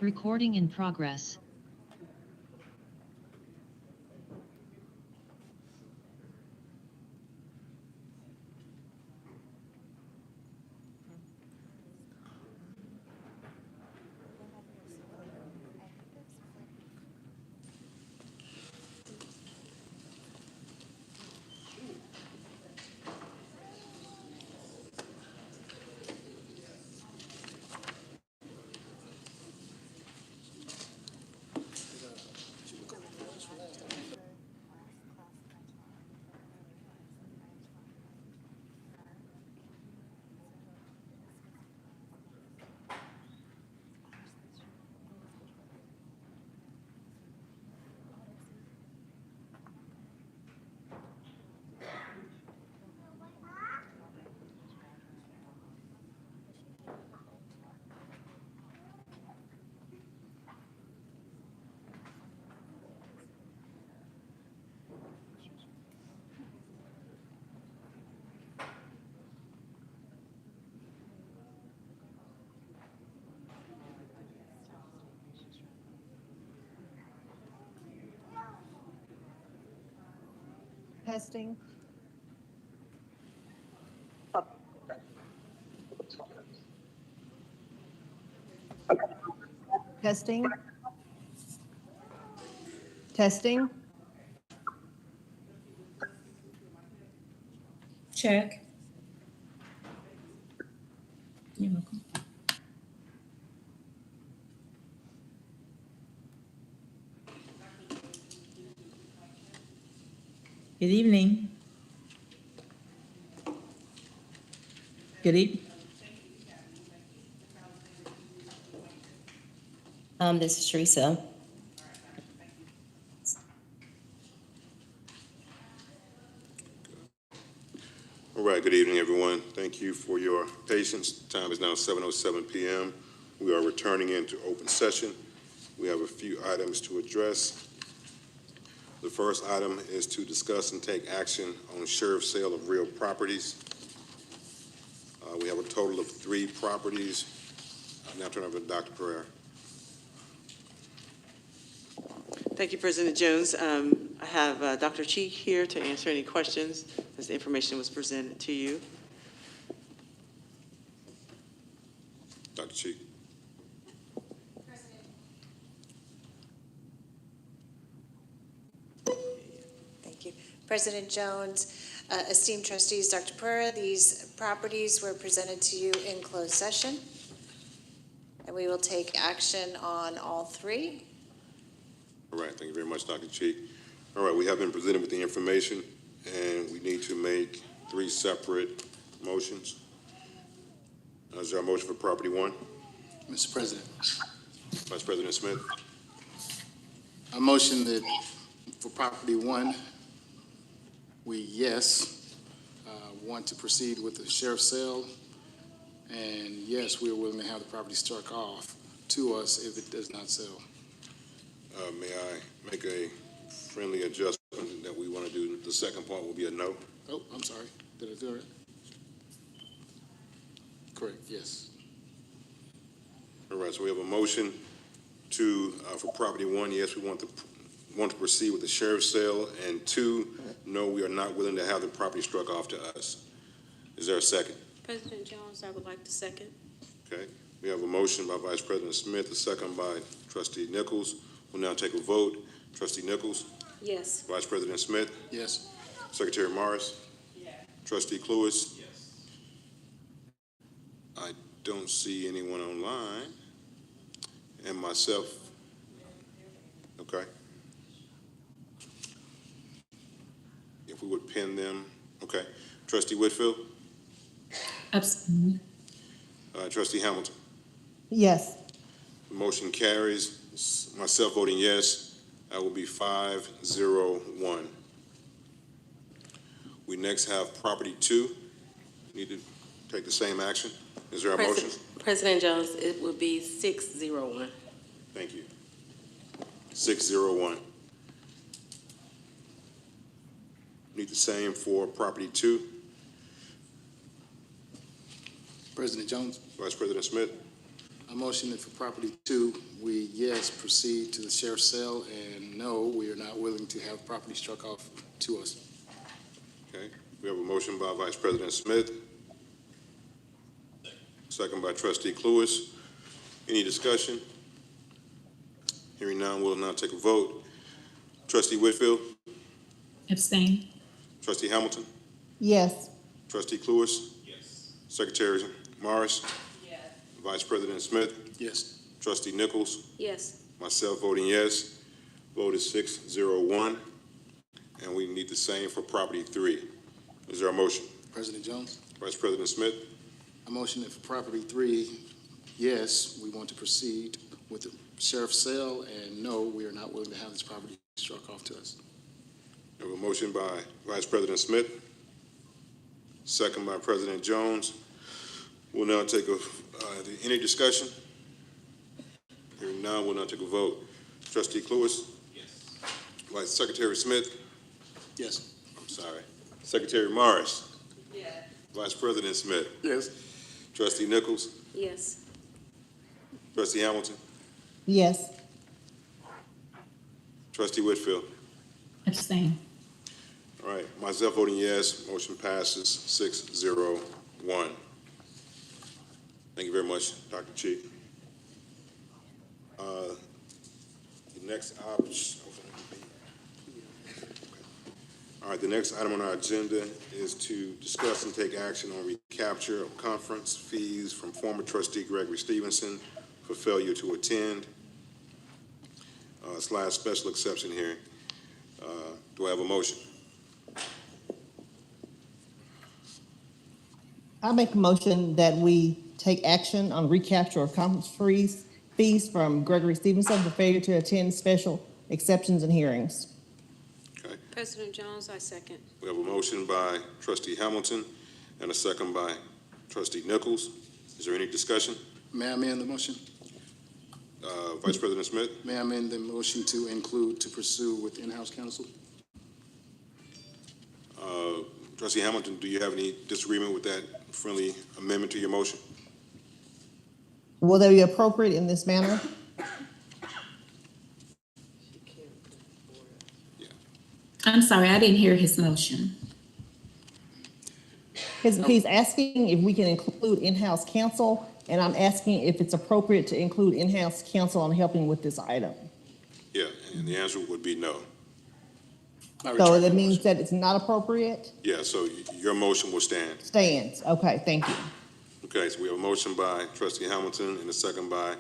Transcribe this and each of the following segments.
Recording in progress. Testing. Testing. Testing. Check. You're welcome. Good evening. Good evening. This is Teresa. All right, good evening, everyone. Thank you for your patience. Time is now 7:07 p.m. We are returning into open session. We have a few items to address. The first item is to discuss and take action on sheriff's sale of real properties. We have a total of 3 properties. I'll now turn over to Dr. Pereira. Thank you, President Jones. I have Dr. Cheek here to answer any questions as the information was presented to you. Dr. Cheek. Thank you. President Jones, esteemed trustees, Dr. Pereira, these properties were presented to you in closed session, and we will take action on all 3. All right, thank you very much, Dr. Cheek. All right, we have been presented with the information, and we need to make 3 separate motions. Is there a motion for property 1? Mr. President, Vice President Smith? I motion that for property 1, we, want to proceed with the sheriff's sale, and yes, we are willing to have the property struck off to us if it does not sell. May I make a friendly adjustment that we want to do? The second part will be a no. Oh, I'm sorry. Did I do it? Correct, yes. All right, so we have a motion to, for property 1, yes, we want to proceed with the sheriff's sale, and 2, no, we are not willing to have the property struck off to us. Is there a second? President Jones, I would like to second. Okay, we have a motion by Vice President Smith, a second by Trustee Nichols. We'll now take a vote. Trustee Nichols? Yes. Vice President Smith? Yes. Secretary Morris? Yes. Trustee Cluis? Yes. I don't see anyone online. And myself. Okay. If we would pin them. Okay. Trustee Whitfield? Absolutely. Trustee Hamilton? Yes. The motion carries. Myself voting yes. That will be 5-0-1. We next have property 2. Need to take the same action. Is there a motion? President Jones, it would be 6-0-1. Thank you. 6-0-1. Need the same for property 2. President Jones, Vice President Smith? I motion that for property 2, we, yes, proceed to the sheriff's sale, and no, we are not willing to have property struck off to us. Okay, we have a motion by Vice President Smith. Second by Trustee Cluis. Any discussion? Hearing none, we'll now take a vote. Trustee Whitfield, Abstain. Trustee Hamilton, Yes. Trustee Cluis. Yes. Secretary Morris. Yes. Vice President Smith, Yes. Trustee Nichols, Yes. myself voting yes. Vote is 6-0-1, and we need the same for property 3. Is there a motion? President Jones? Vice President Smith, I motion that for property 3, yes, we want to proceed with the sheriff's sale, and no, we are not willing to have this property struck off to us. we have a motion by Vice President Smith, second by President Jones. We'll now take any discussion? Hearing none, we'll now take a vote. Trustee Cluis? Yes. Vice Secretary Smith? Yes. I'm sorry. Secretary Morris? Yes. Vice President Smith? Yes. Trustee Nichols? Yes. Trustee Hamilton? Yes. Trustee Whitfield? Abstain. All right, myself voting yes, motion passes 6-0-1. Thank you very much, Dr. Chief. The next All right, the next item on our agenda is to discuss and take action on recapture of conference fees from former trustee Gregory Stevenson for failure to attend / special exception hearing. Do I have a motion? I make a motion that we take action on recapture of conference fees from Gregory Stevenson for failure to attend special exceptions and hearings. Okay, President Jones, I second. we have a motion by Trustee Hamilton and a second by Trustee Nichols. Is there any discussion? May I amend the motion? Vice President Smith? May I amend the motion to include to pursue with in-house counsel? Trustee Hamilton, do you have any disagreement with that friendly amendment to your motion? Will they be appropriate in this manner? I'm sorry, I didn't hear his motion. He's asking if we can include in-house counsel, and I'm asking if it's appropriate to include in-house counsel on helping with this item. Yeah, and the answer would be no. I So retract that my means motion. that it's not appropriate? Yeah, so your motion will stand. Stands. Okay, thank you. Okay, so we have a motion by Trustee Hamilton and a second by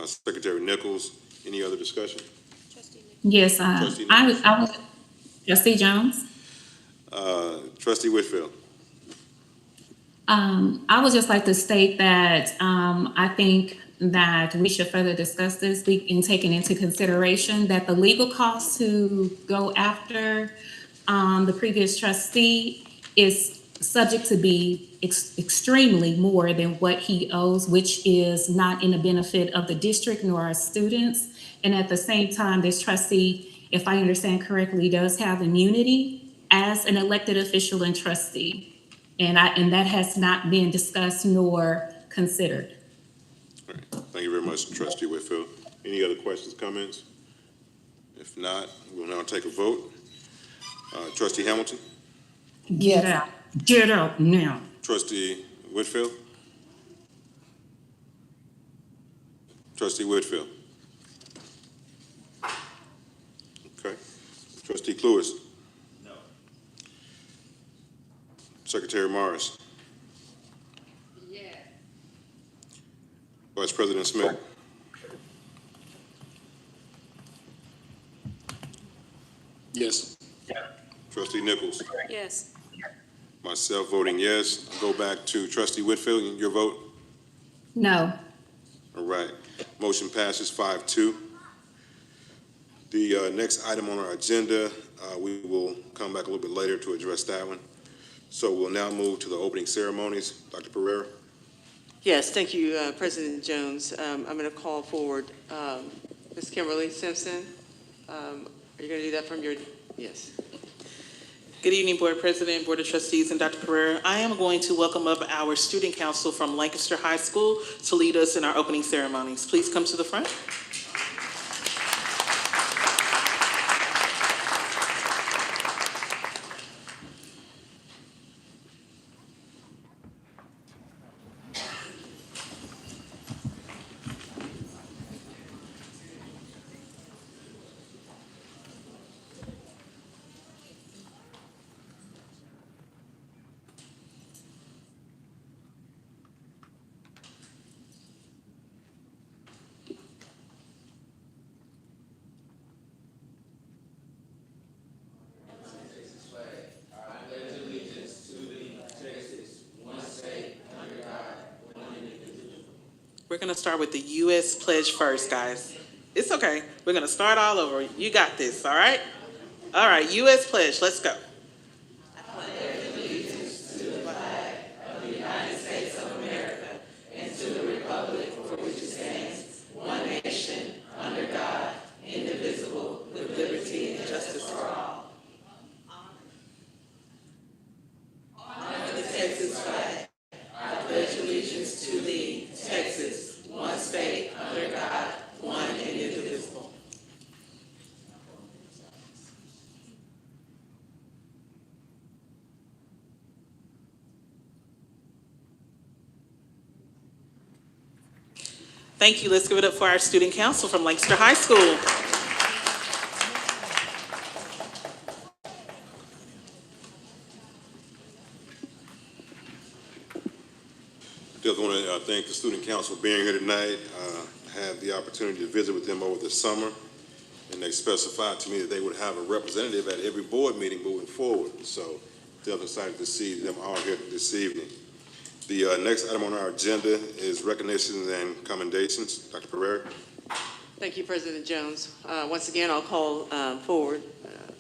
Secretary Nichols. Any other discussion? Yes, Trustee I would, Trustee Jones? Trustee Whitfield? I would just like to state that I think that we should further discuss this in taking into consideration that the legal costs to go after the previous trustee is subject to be extremely more than what he owes, which is not in the benefit of the district nor our students. And at the same time, this trustee, if I understand correctly, does have immunity as an elected official and trustee. And that has not been discussed nor considered. All right, thank you very much, Trustee Whitfield. Any other questions, comments? If not, we'll now take a vote. Trustee Hamilton? Get Yes. out. Get out now. Trustee Whitfield? Trustee Whitfield? Okay. Trustee Cluis? No. Secretary Morris? Yes. Vice President Smith? Yes. Trustee Nichols? Yes. Myself voting yes. Go back to Trustee Whitfield, your vote? No. All right. Motion passes 5-2. The next item on our agenda, we will come back a little bit later to address that one. So we'll now move to the opening ceremonies. Dr. Pereira? Yes, thank you, President Jones. I'm going to call forward Ms. Kimberly Simpson. Are you going to do that from your, yes. Good evening, Board President, Board of Trustees, and Dr. Pereira. I am going to welcome up our student council from Lancaster High School to lead us in our opening ceremonies. Please come to the front. We're going to start with the U.S. pledge first, guys. It's okay. We're going to start all over. You got this, all right? All right, U.S. pledge. Let's go. Thank you. Let's give it up for our student council from Lancaster High School. Just want to thank the student council for being here tonight. I had the opportunity to visit with them over the summer, and they specified to me that they would have a representative at every board meeting moving forward. So definitely excited to see them all here this evening. The next item on our agenda is recognitions and commendations. Dr. Pereira. Thank you, President Jones. Once again, I'll call forward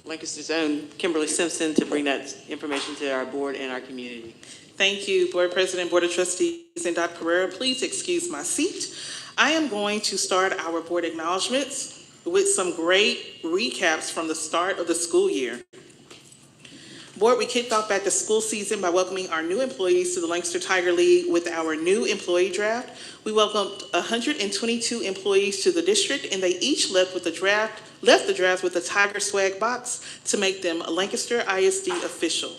Lancaster's own Kimberly Simpson to bring that information to our board and our community. Thank you, Board President, Board of Trustees, and Dr. Pereira. Please excuse my seat. I am going to start our board acknowledgements with some great recaps from the start of the school year. Board, we kicked off back to school season by welcoming our new employees to the Lancaster Tiger League with our new employee draft. We welcomed 122 employees to the district, and they each left the draft with a Tiger swag box to make them a Lancaster ISD official.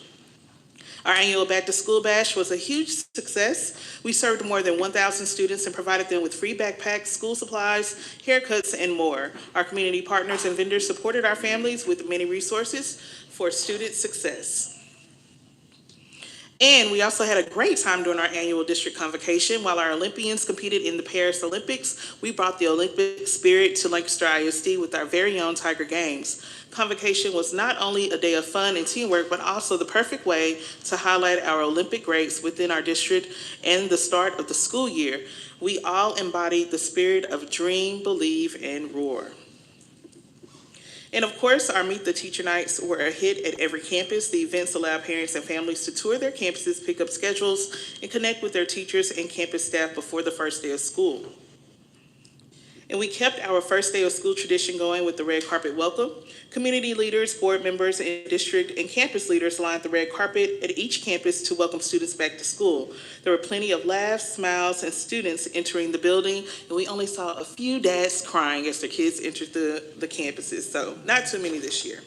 Our annual Back to School Bash was a huge success. We served more than 1,000 students and provided them with free backpacks, school supplies, haircuts, and more. Our community partners and vendors supported our families with many resources for student success. And we also had a great time during our annual district convocation. While our Olympians competed in the Paris Olympics, we brought the Olympic spirit to Lancaster ISD with our very own Tiger Games. Convocation was not only a day of fun and teamwork, but also the perfect way to highlight our Olympic greats within our district and the start of the school year. We all embodied the spirit of dream, believe, and roar. And of course, our Meet the Teacher Nights were a hit at every campus. The events allow parents and families to tour their campuses, pick up schedules, and connect with their teachers and campus staff before the first day of school. And we kept our first day of school tradition going with the red carpet welcome. Community leaders, board members, and district and campus leaders lined the red carpet at each campus to welcome students back to school. There were plenty of laughs, smiles, and students entering the building, and we only saw a few dads crying as their kids entered the campuses, so not too many this year.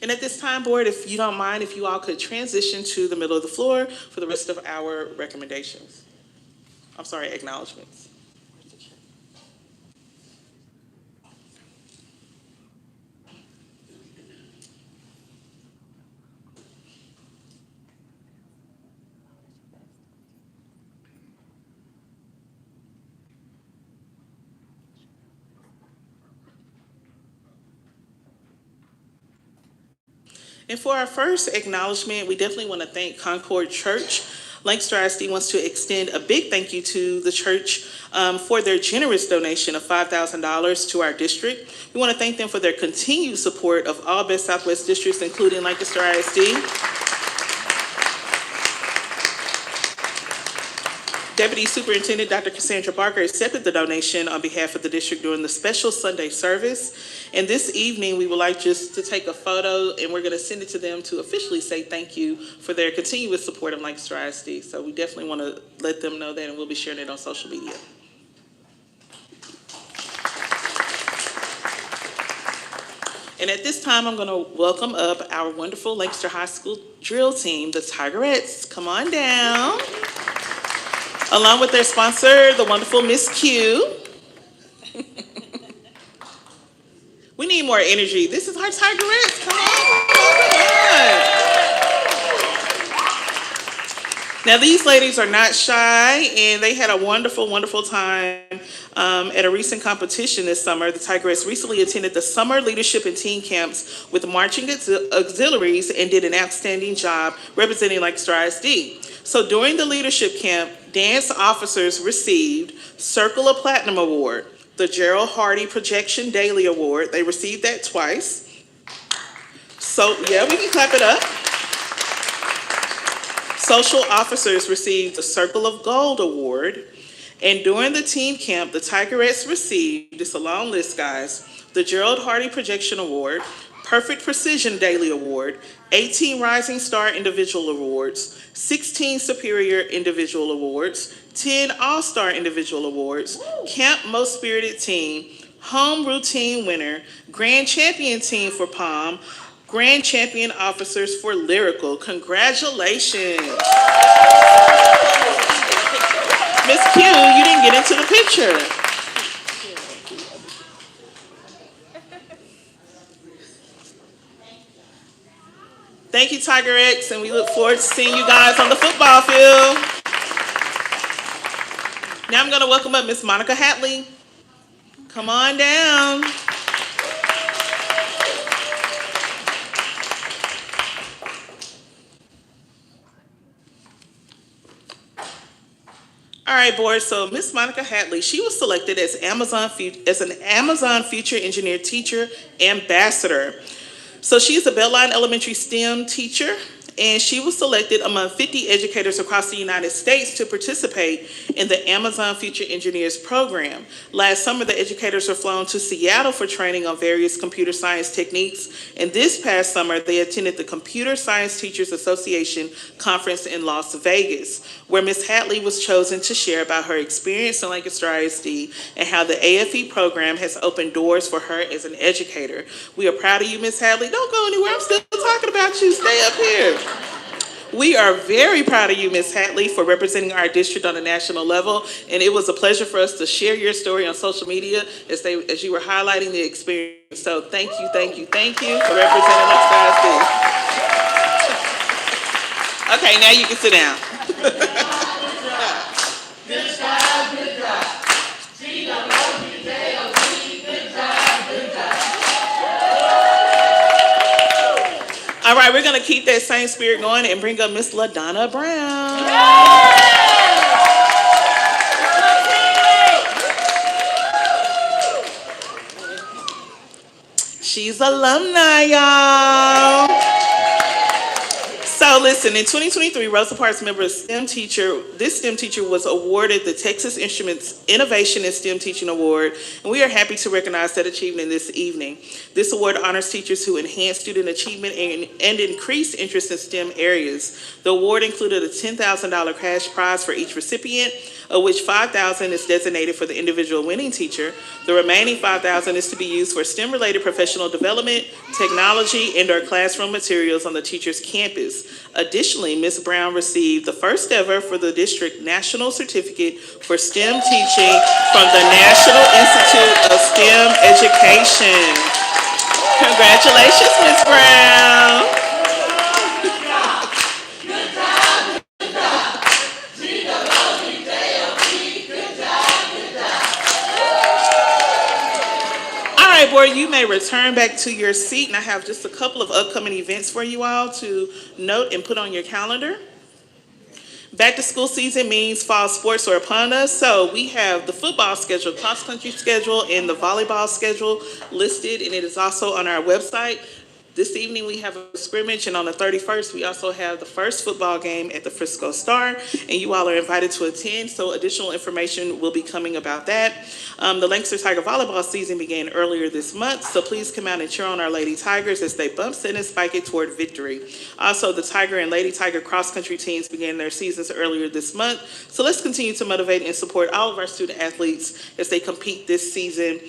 And at this time, board, if you don't mind, if you all could transition to the middle of the floor for the rest of our acknowledgements. And for our first acknowledgement, we definitely want to thank Concord Church. Lancaster ISD wants to extend a big thank you to the church for their generous donation of $5,000 to our district. We want to thank them for their continued support of all Best Southwest districts, including Lancaster ISD. Deputy Superintendent Dr. Cassandra Barker accepted the donation on behalf of the district during the special Sunday service. And this evening, we would like just to take a photo, and we're going to send it to them to officially say thank you for their continuous support of Lancaster ISD. So we definitely want to let them know that, and we'll be sharing it on social media. And at this time, I'm going to welcome up our wonderful Lancaster High School drill team, the Tigerettes. Come on down. Along with their sponsor, the wonderful Miss Q. We need more energy. This is our Tigerettes. Come on, come on. Now, these ladies are not shy, and they had a wonderful, wonderful time at a recent competition this summer. The Tigerettes recently attended the Summer Leadership and Teen Camps with marching auxiliaries and did an outstanding job representing Lancaster ISD. So during the leadership camp, dance officers received Circle of Platinum Award, the Gerald Hardy Projection Daily Award. They received that twice. So, yeah, we can clap it up. Social officers received the Circle of Gold Award. And during the team camp, the Tigerettes received, it's a long list, guys, the Gerald Hardy Projection Award, Perfect Precision Daily Award, 18 Rising Star Individual Awards, 16 Superior Individual Awards, 10 All-Star Individual Awards, Camp Most Spirited Team, Home Routine Winner, Grand Champion Team for POM, Grand Champion Officers for Lyrical. Congratulations. Miss Q, you didn't get into the picture. Thank you, Tigerettes, and we look forward to seeing you guys on the football field. Now I'm going to welcome up Miss Monica Hatley. Come on down. All right, board. So Miss Monica Hatley, she was selected as an Amazon Future Engineer Teacher Ambassador. So she's a Belline Elementary STEM teacher, and she was selected among 50 educators across the United States to participate in the Amazon Future Engineers program. Last summer, the educators were flown to Seattle for training on various computer science techniques, and this past summer, they attended the Computer Science Teachers Association Conference in Las Vegas, where Ms. Hatley was chosen to share about her experience in Lancaster ISD and how the AFE program has opened doors for her as an educator. We are proud of you, Ms. Hatley. Don't go anywhere. I'm still talking about you. Stay up here. We are very proud of you, Ms. Hatley, for representing our district on a national level, and it was a pleasure for us to share your story on social media as you were highlighting the experience. So thank you for representing Lancaster ISD. Okay, now you can sit down. Good job, good job. Good job, good job. All right, we're going to keep that same spirit going and bring up Miss LaDonna Brown. She's alumni, y'all. So listen, in 2023, Rosa Parks member this STEM teacher was awarded the Texas Instruments Innovation in STEM Teaching Award, and we are happy to recognize that achievement this evening. This award honors teachers who enhance student achievement and increase interest in STEM areas. The award included a $10,000 cash prize for each recipient, of which $5,000 is designated for the individual winning teacher. The remaining $5,000 is to be used for STEM-related professional development, technology, and/or classroom materials on the teacher's campus. Additionally, Ms. Brown received the first ever for the district National Certificate for STEM Teaching from the National Institute of STEM Education. Congratulations, Ms. Brown. All right, board, you may return back to your seat, and I have just a couple of upcoming events for you all to note and put on your calendar. Back to school season means fall sports are upon us, so we have the football schedule, cross-country schedule, and the volleyball schedule listed, and it is also on our website. This evening, we have a scrimmage, and on the 31st, we also have the first football game at the Frisco Star, and you all are invited to attend, so additional information will be coming about that. The Lancaster Tiger volleyball season began earlier this month, so please come out and cheer on our Lady Tigers as they bump, set, and spike it toward victory. Also, the Tiger and Lady Tiger cross-country teams began their seasons earlier this month, so let's continue to motivate and support all of our student athletes as they compete this season.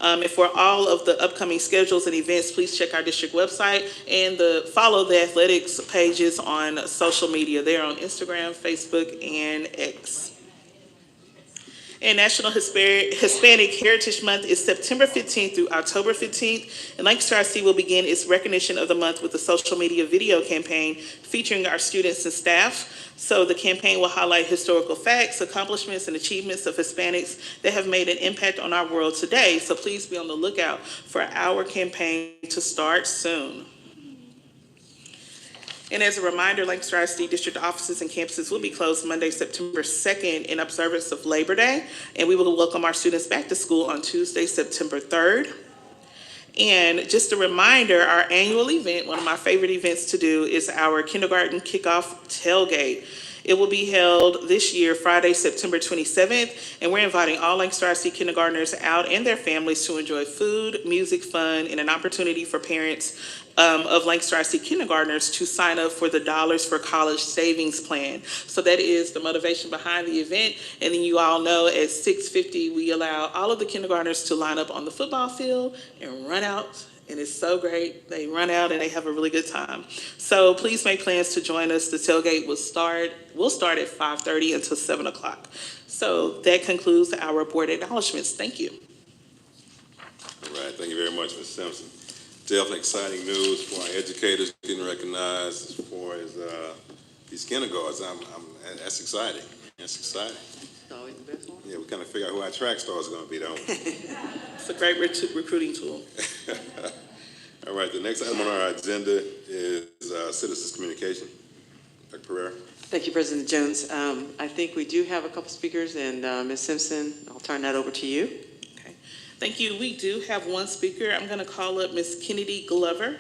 And for all of the upcoming schedules and events, please check our district website and follow the athletics pages on social media. They're on Instagram, Facebook, and X. And National Hispanic Heritage Month is September 15th through October 15th. And Lancaster ISD will begin its recognition of the month with a social media video campaign featuring our students and staff. So the campaign will highlight historical facts, accomplishments, and achievements of Hispanics that have made an impact on our world today. So please be on the lookout for our campaign to start soon. And as a reminder, Lancaster ISD district offices and campuses will be closed Monday, September 2nd in observance of Labor Day. And we will welcome our students back to school on Tuesday, September 3rd. And just a reminder, our annual event, one of my favorite events to do, is our kindergarten kickoff tailgate. It will be held this year, Friday, September 27th, and we're inviting all Lancaster ISD kindergartners out and their families to enjoy food, music, fun, and an opportunity for parents of Lancaster ISD kindergartners to sign up for the Dollars for College Savings Plan. So that is the motivation behind the event. And then you all know at 6:50, we allow all of the kindergartners to line up on the football field and run out. And it's so great. They run out and they have a really good time. So please make plans to join us. The tailgate will start at 5:30 until 7 o'clock. So that concludes our board acknowledgements. Thank you. All right, thank you very much, Ms. Simpson. Definitely exciting news for our educators getting recognized as far as these kindergartens. That's exciting. That's exciting. It's always the best one. Yeah, we kind of figure out who our track star is going to be, don't we? It's a great recruiting tool. All right, the next item on our agenda is citizens communication. Dr. Pereira. Thank you, President Jones. I think we do have a couple speakers, and Ms. Simpson, I'll turn that over to you. Okay. Thank you. We do have one speaker. I'm going to call up Ms. Kennedy Glover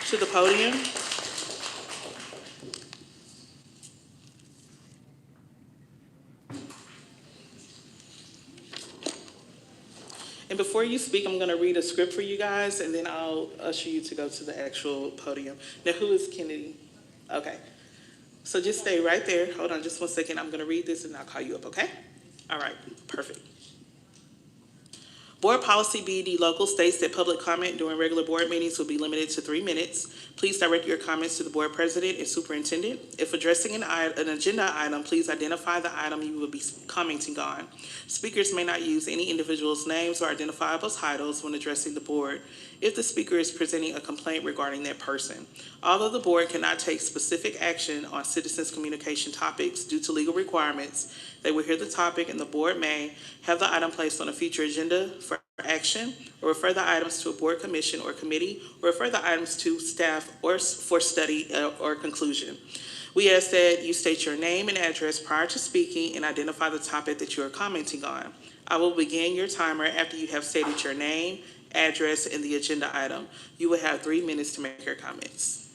to the podium. And before you speak, I'm going to read a script for you guys, and then I'll usher you to go to the actual podium. Now, who is Kennedy? Okay. So just stay right there. Hold on just one second. I'm going to read this, and I'll call you up, okay? All right. Perfect. Board Policy BED Local states that public comment during regular board meetings will be limited to 3 minutes. Please direct your comments to the board president and superintendent. If addressing an agenda item, please identify the item you will be commenting on. Speakers may not use any individual's names or identifiable titles when addressing the board if the speaker is presenting a complaint regarding that person. Although the board cannot take specific action on citizens' communication topics due to legal requirements, they will hear the topic and the board may have the item placed on a future agenda for action, or refer the items to a board commission or committee, or refer the items to staff or for study or conclusion. We ask that you state your name and address prior to speaking and identify the topic that you are commenting on. I will begin your timer after you have stated your name, address, and the agenda item. You will have 3 minutes to make your comments.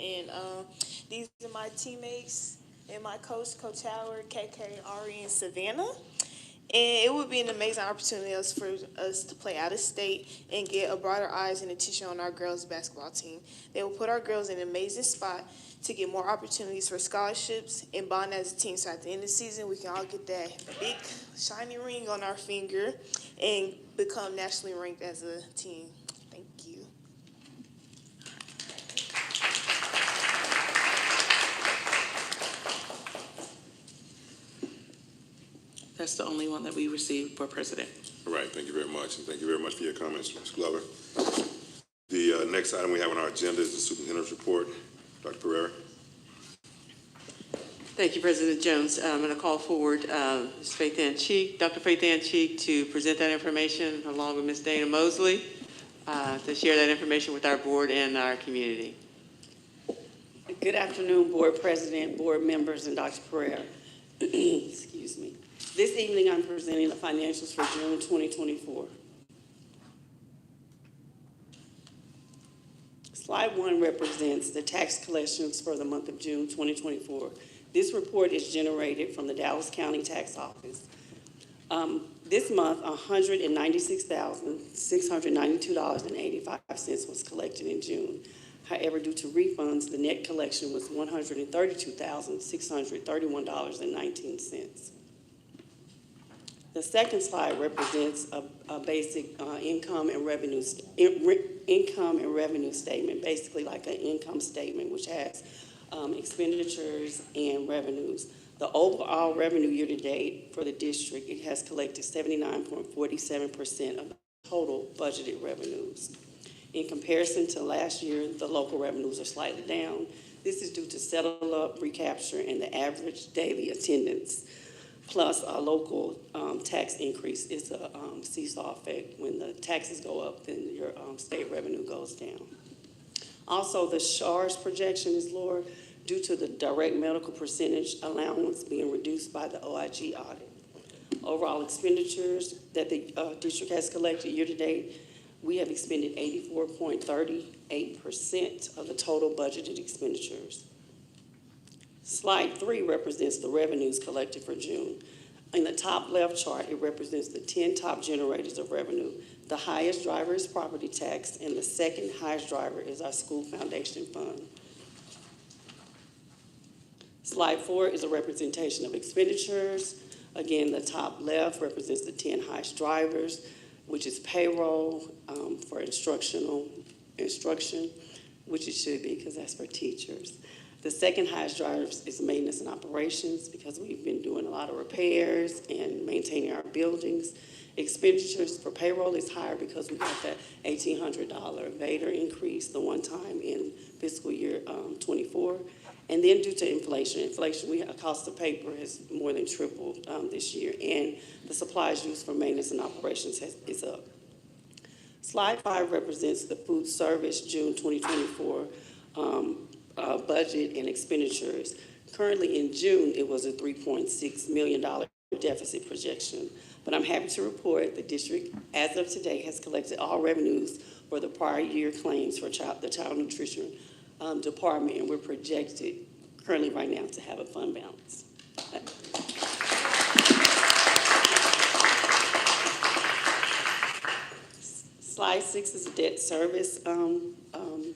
And these are my teammates and my coach, Coach Howard, KK, Ari, and Savannah. And it would be an amazing opportunity for us to play out of state and get a broader eyes and attention on our girls' basketball team. They will put our girls in an amazing spot to get more opportunities for scholarships and bond as a team. So at the end of the season, we can all get that big, shiny ring on our finger and become nationally ranked as a team. Thank you. That's the only one that we received, Board President. All right, thank you very much, and thank you very much for your comments, Ms. Glover. The next item we have on our agenda is the superintendent's report. Dr. Pereira. Thank you, President Jones. I'm going to call forward Ms. Faith Ann Cheek, Dr. Faith Ann Cheek, to present that information along with Ms. Dana Mosley to share that information with our board and our community. Good afternoon, Board President, Board members, and Dr. Pereira. Excuse me. This evening, I'm presenting the financials for June 2024. Slide 1 represents the tax collections for the month of June 2024. This report is generated from the Dallas County Tax Office. This month, $196,692.85 was collected in June. However, due to refunds, the net collection was $132,631.19. The second slide represents a basic income and revenue statement, basically like an income statement, which has expenditures and revenues. The overall revenue year-to-date for the district, it has collected 79.47% of the total budgeted revenues. In comparison to last year, the local revenues are slightly down. This is due to settle up, recapture, and the average daily attendance. Plus, a local tax increase is a seesaw effect. When the taxes go up, then your state revenue goes down. Also, the SHARS projection is lower due to the direct medical percentage allowance being reduced by the OIG audit. Overall expenditures that the district has collected year-to-date, we have expended 84.38% of the total budgeted expenditures. Slide 3 represents the revenues collected for June. In the top left chart, it represents the 10 top generators of revenue. The highest driver is property tax, and the second highest driver is our school foundation fund. Slide 4 is a representation of expenditures. Again, the top left represents the 10 highest drivers, which is payroll for instruction, which it should be because that's for teachers. The second highest driver is maintenance and operations because we've been doing a lot of repairs and maintaining our buildings. Expenditures for payroll is higher because we got that $1,800 Vader increase, the one time in fiscal year 24. And then due to inflation, cost of paper has more than tripled this year, and the supplies used for maintenance and operations is up. Slide 5 represents the food service June 2024 budget and expenditures. Currently in June, it was a $3.6 million deficit projection, but I'm happy to report the district, as of today, has collected all revenues for the prior year claims for the child nutrition department, and we're projected currently right now to have a fund balance. Slide 6 is a debt service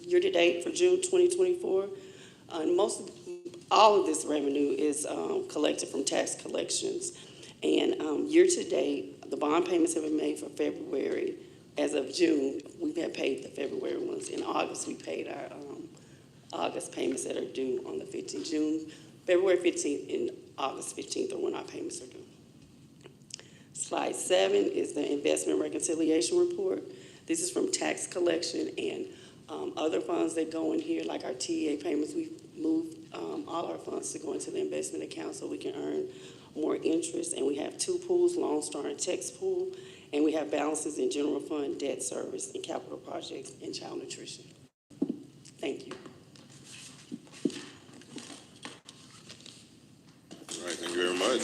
year-to-date for June 2024. All of this revenue is collected from tax collections. And year-to-date, the bond payments have been made for February. As of June, we have paid the February ones. In August, we paid our August payments that are due on the 15th. February 15th and August 15th are when our payments are due. Slide 7 is the investment reconciliation report. This is from tax collection and other funds that go in here, like our TEA payments. We've moved all our funds to go into the investment account so we can earn more interest. And we have 2 pools, Lone Star and Tex Pool. And we have balances in general fund, debt service, and capital projects, and child nutrition. Thank you. All right, thank you very much.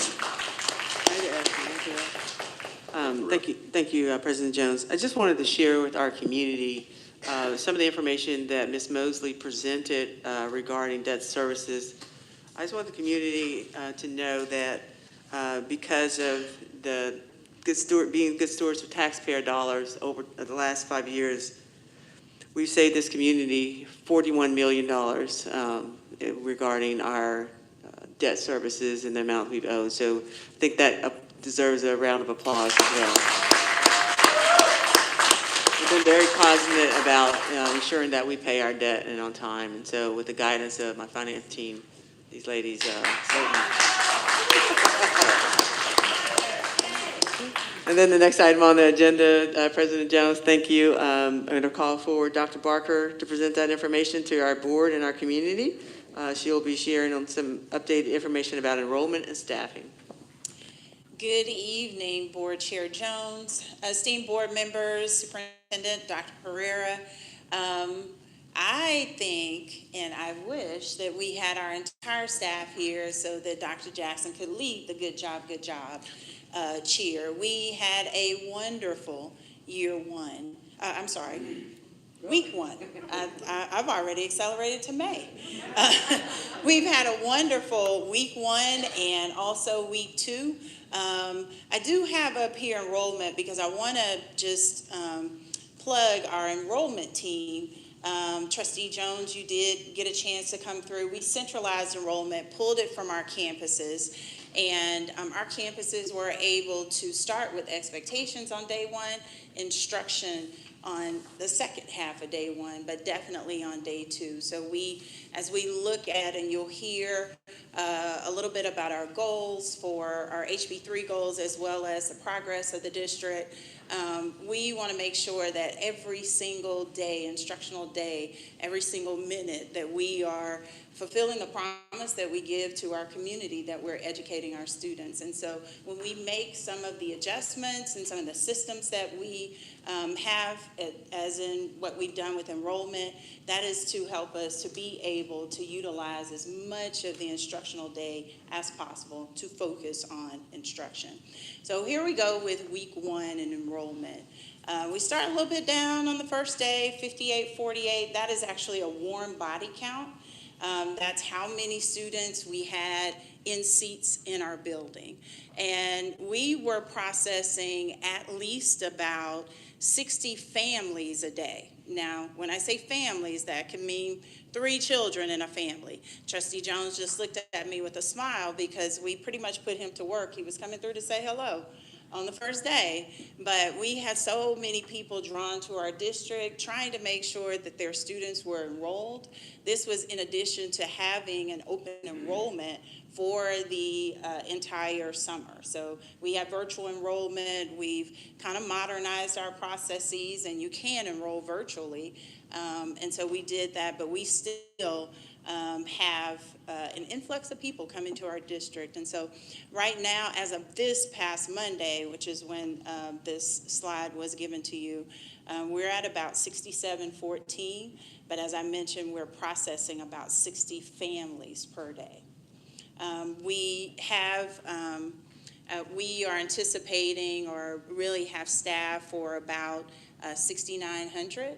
Thank you, President Jones. I just wanted to share with our community some of the information that Ms. Mosley presented regarding debt services. I just want the community to know that because of the being good stewards of taxpayer dollars over the last 5 years, we've saved this community $41 million regarding our debt services and the amount we've owed. So I think that deserves a round of applause as well. We've been very cognizant about ensuring that we pay our debt and on time. And so with the guidance of my finance team, these ladies certainly. And then the next item on the agenda, President Jones, thank you. I'm going to call forward Dr. Barker to present that information to our board and our community. She'll be sharing on some updated information about enrollment and staffing. Good evening, Board Chair Jones, esteemed board members, Superintendent Dr. Pereira. I think and I wish that we had our entire staff here so that Dr. Jackson could lead the good job cheer. We had a wonderful week one. I've already accelerated to May. We've had a wonderful week one and also week two. I do have up here enrollment because I want to just plug our enrollment team. Trustee Jones, you did get a chance to come through. We centralized enrollment, pulled it from our campuses, and our campuses were able to start with expectations on day one, instruction on the second half of day one, but definitely on day two. So as we look at, and you'll hear a little bit about our goals for our HB3 goals as well as the progress of the district, we want to make sure that every single day, instructional day, every single minute that we are fulfilling the promise that we give to our community that we're educating our students. And so when we make some of the adjustments and some of the systems that we have, as in what we've done with enrollment, that is to help us to be able to utilize as much of the instructional day as possible to focus on instruction. So here we go with week one in enrollment. We start a little bit down on the first day, 5848. That is actually a warm body count. That's how many students we had in seats in our building. And we were processing at least about 60 families a day. Now, when I say families, that can mean 3 children in a family. Trustee Jones just looked at me with a smile because we pretty much put him to work. He was coming through to say hello on the first day, but we had so many people drawn to our district trying to make sure that their students were enrolled. This was in addition to having an open enrollment for the entire summer. So we have virtual enrollment. We've kind of modernized our processes, and you can enroll virtually. And so we did that, but we still have an influx of people coming to our district. And so right now, as of this past Monday, which is when this slide was given to you, we're at about 6714, but as I mentioned, we're processing about 60 families per day. We are anticipating or really have staff for about 6,900.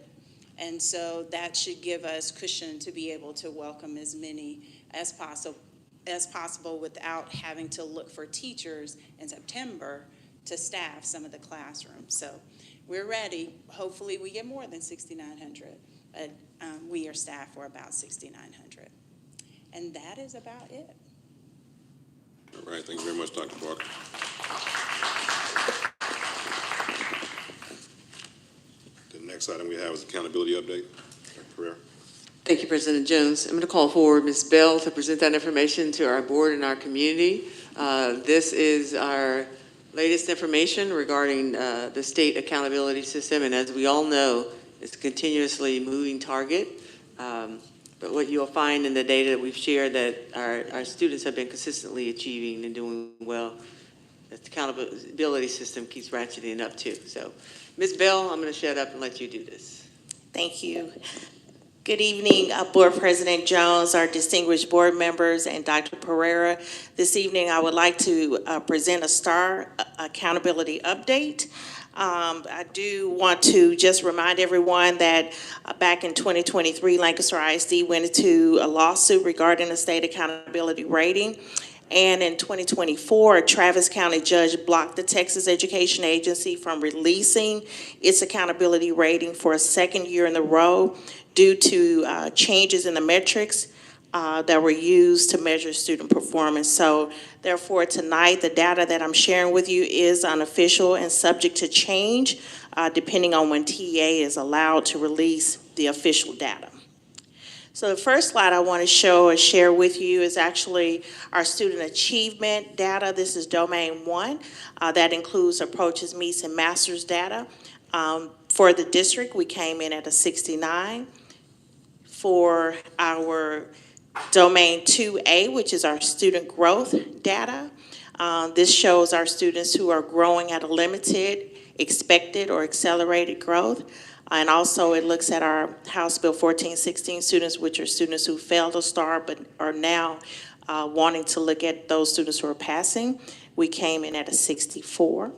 And so that should give us cushion to be able to welcome as many as possible without having to look for teachers in September to staff some of the classrooms. So we're ready. Hopefully we get more than 6,900, but we are staffed for about 6,900. And that is about it. All right, thank you very much, Dr. Parker. The next item we have is accountability update. Dr. Pereira. Thank you, President Jones. I'm going to call forward Ms. Bell to present that information to our board and our community. This is our latest information regarding the state accountability system, and as we all know, it's a continuously moving target. But what you'll find in the data that we've shared that our students have been consistently achieving and doing well, that the accountability system keeps ratcheting up too. So, Ms. Bell, I'm going to shut up and let you do this. Thank you. Good evening, Board President Jones, our distinguished board members, and Dr. Pereira. This evening, I would like to present a STAR accountability update. I do want to just remind everyone that back in 2023, Lancaster ISD went into a lawsuit regarding the state accountability rating. And in 2024, a Travis County judge blocked the Texas Education Agency from releasing its accountability rating for a second year in a row due to changes in the metrics that were used to measure student performance. So therefore, tonight, the data that I'm sharing with you is unofficial and subject to change depending on when TEA is allowed to release the official data. So the first slide I want to show or share with you is actually our student achievement data. This is domain 1. That includes approaches, meets, and masters data. For the district, we came in at a 69. For our domain 2A, which is our student growth data, this shows our students who are growing at a limited, expected, or accelerated growth. And also, it looks at our House Bill 1416 students, which are students who failed a STAR but are now wanting to look at those students who are passing. We came in at a 64.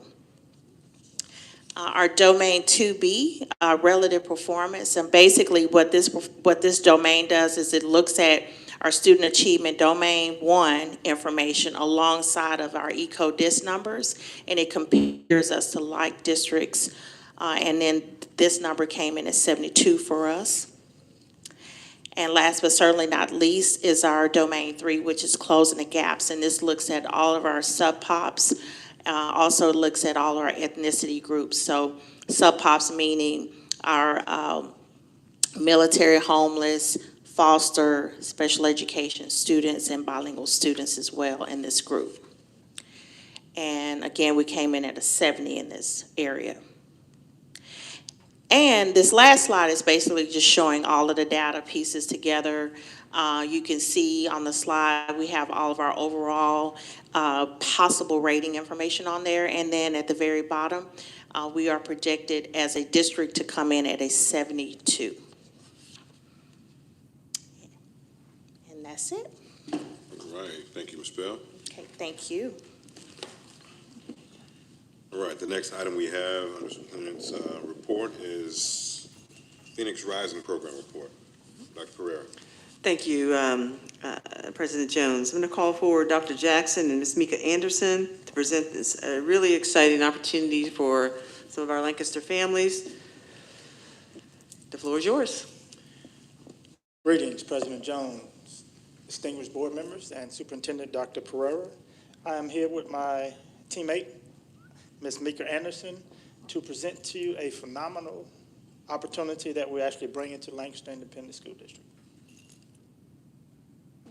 Our domain 2B, relative performance, and basically what this domain does is it looks at our student achievement domain 1 information alongside of our ECODIS numbers, and it compares us to like districts. And then this number came in at 72 for us. And last but certainly not least is our domain 3, which is closing the gaps, and this looks at all of our sub-pops. Also looks at all our ethnicity groups. So sub-pops meaning our military, homeless, foster, special education students, and bilingual students as well in this group. And again, we came in at a 70 in this area. And this last slide is basically just showing all of the data pieces together. You can see on the slide, we have all of our overall possible rating information on there. And then at the very bottom, we are projected as a district to come in at a 72. And that's it. All right, thank you, Ms. Bell. Okay, thank you. All right, the next item we have on the superintendent's report is Phoenix Rising Program Report. Dr. Pereira. Thank you, President Jones. I'm going to call forward Dr. Jackson and Ms. Mika Anderson to present this really exciting opportunity for some of our Lancaster families. The floor is yours. Greetings, President Jones, distinguished board members, and Superintendent Dr. Pereira. I am here with my teammate, Ms. Mika Anderson, to present to you a phenomenal opportunity that we're actually bringing to Lancaster Independent School District.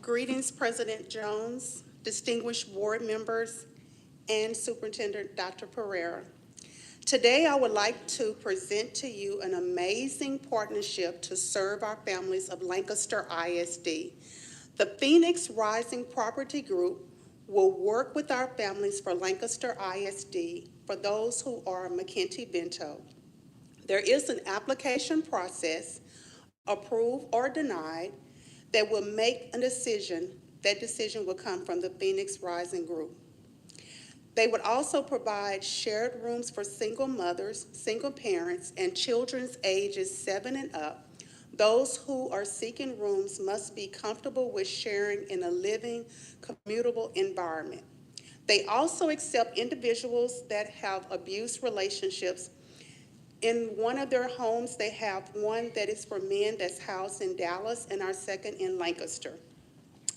Greetings, President Jones, distinguished board members, and Superintendent Dr. Pereira. Today, I would like to present to you an amazing partnership to serve our families of Lancaster ISD. The Phoenix Rising Property Group will work with our families for Lancaster ISD for those who are McKenty-Bento. There is an application process, approved or denied, that will make a decision. That decision will come from the Phoenix Rising Group. They would also provide shared rooms for single mothers, single parents, and children's ages 7 and up. Those who are seeking rooms must be comfortable with sharing in a living, commutable environment. They also accept individuals that have abuse relationships. In one of their homes, they have one that is for men that's housed in Dallas, and our second in Lancaster,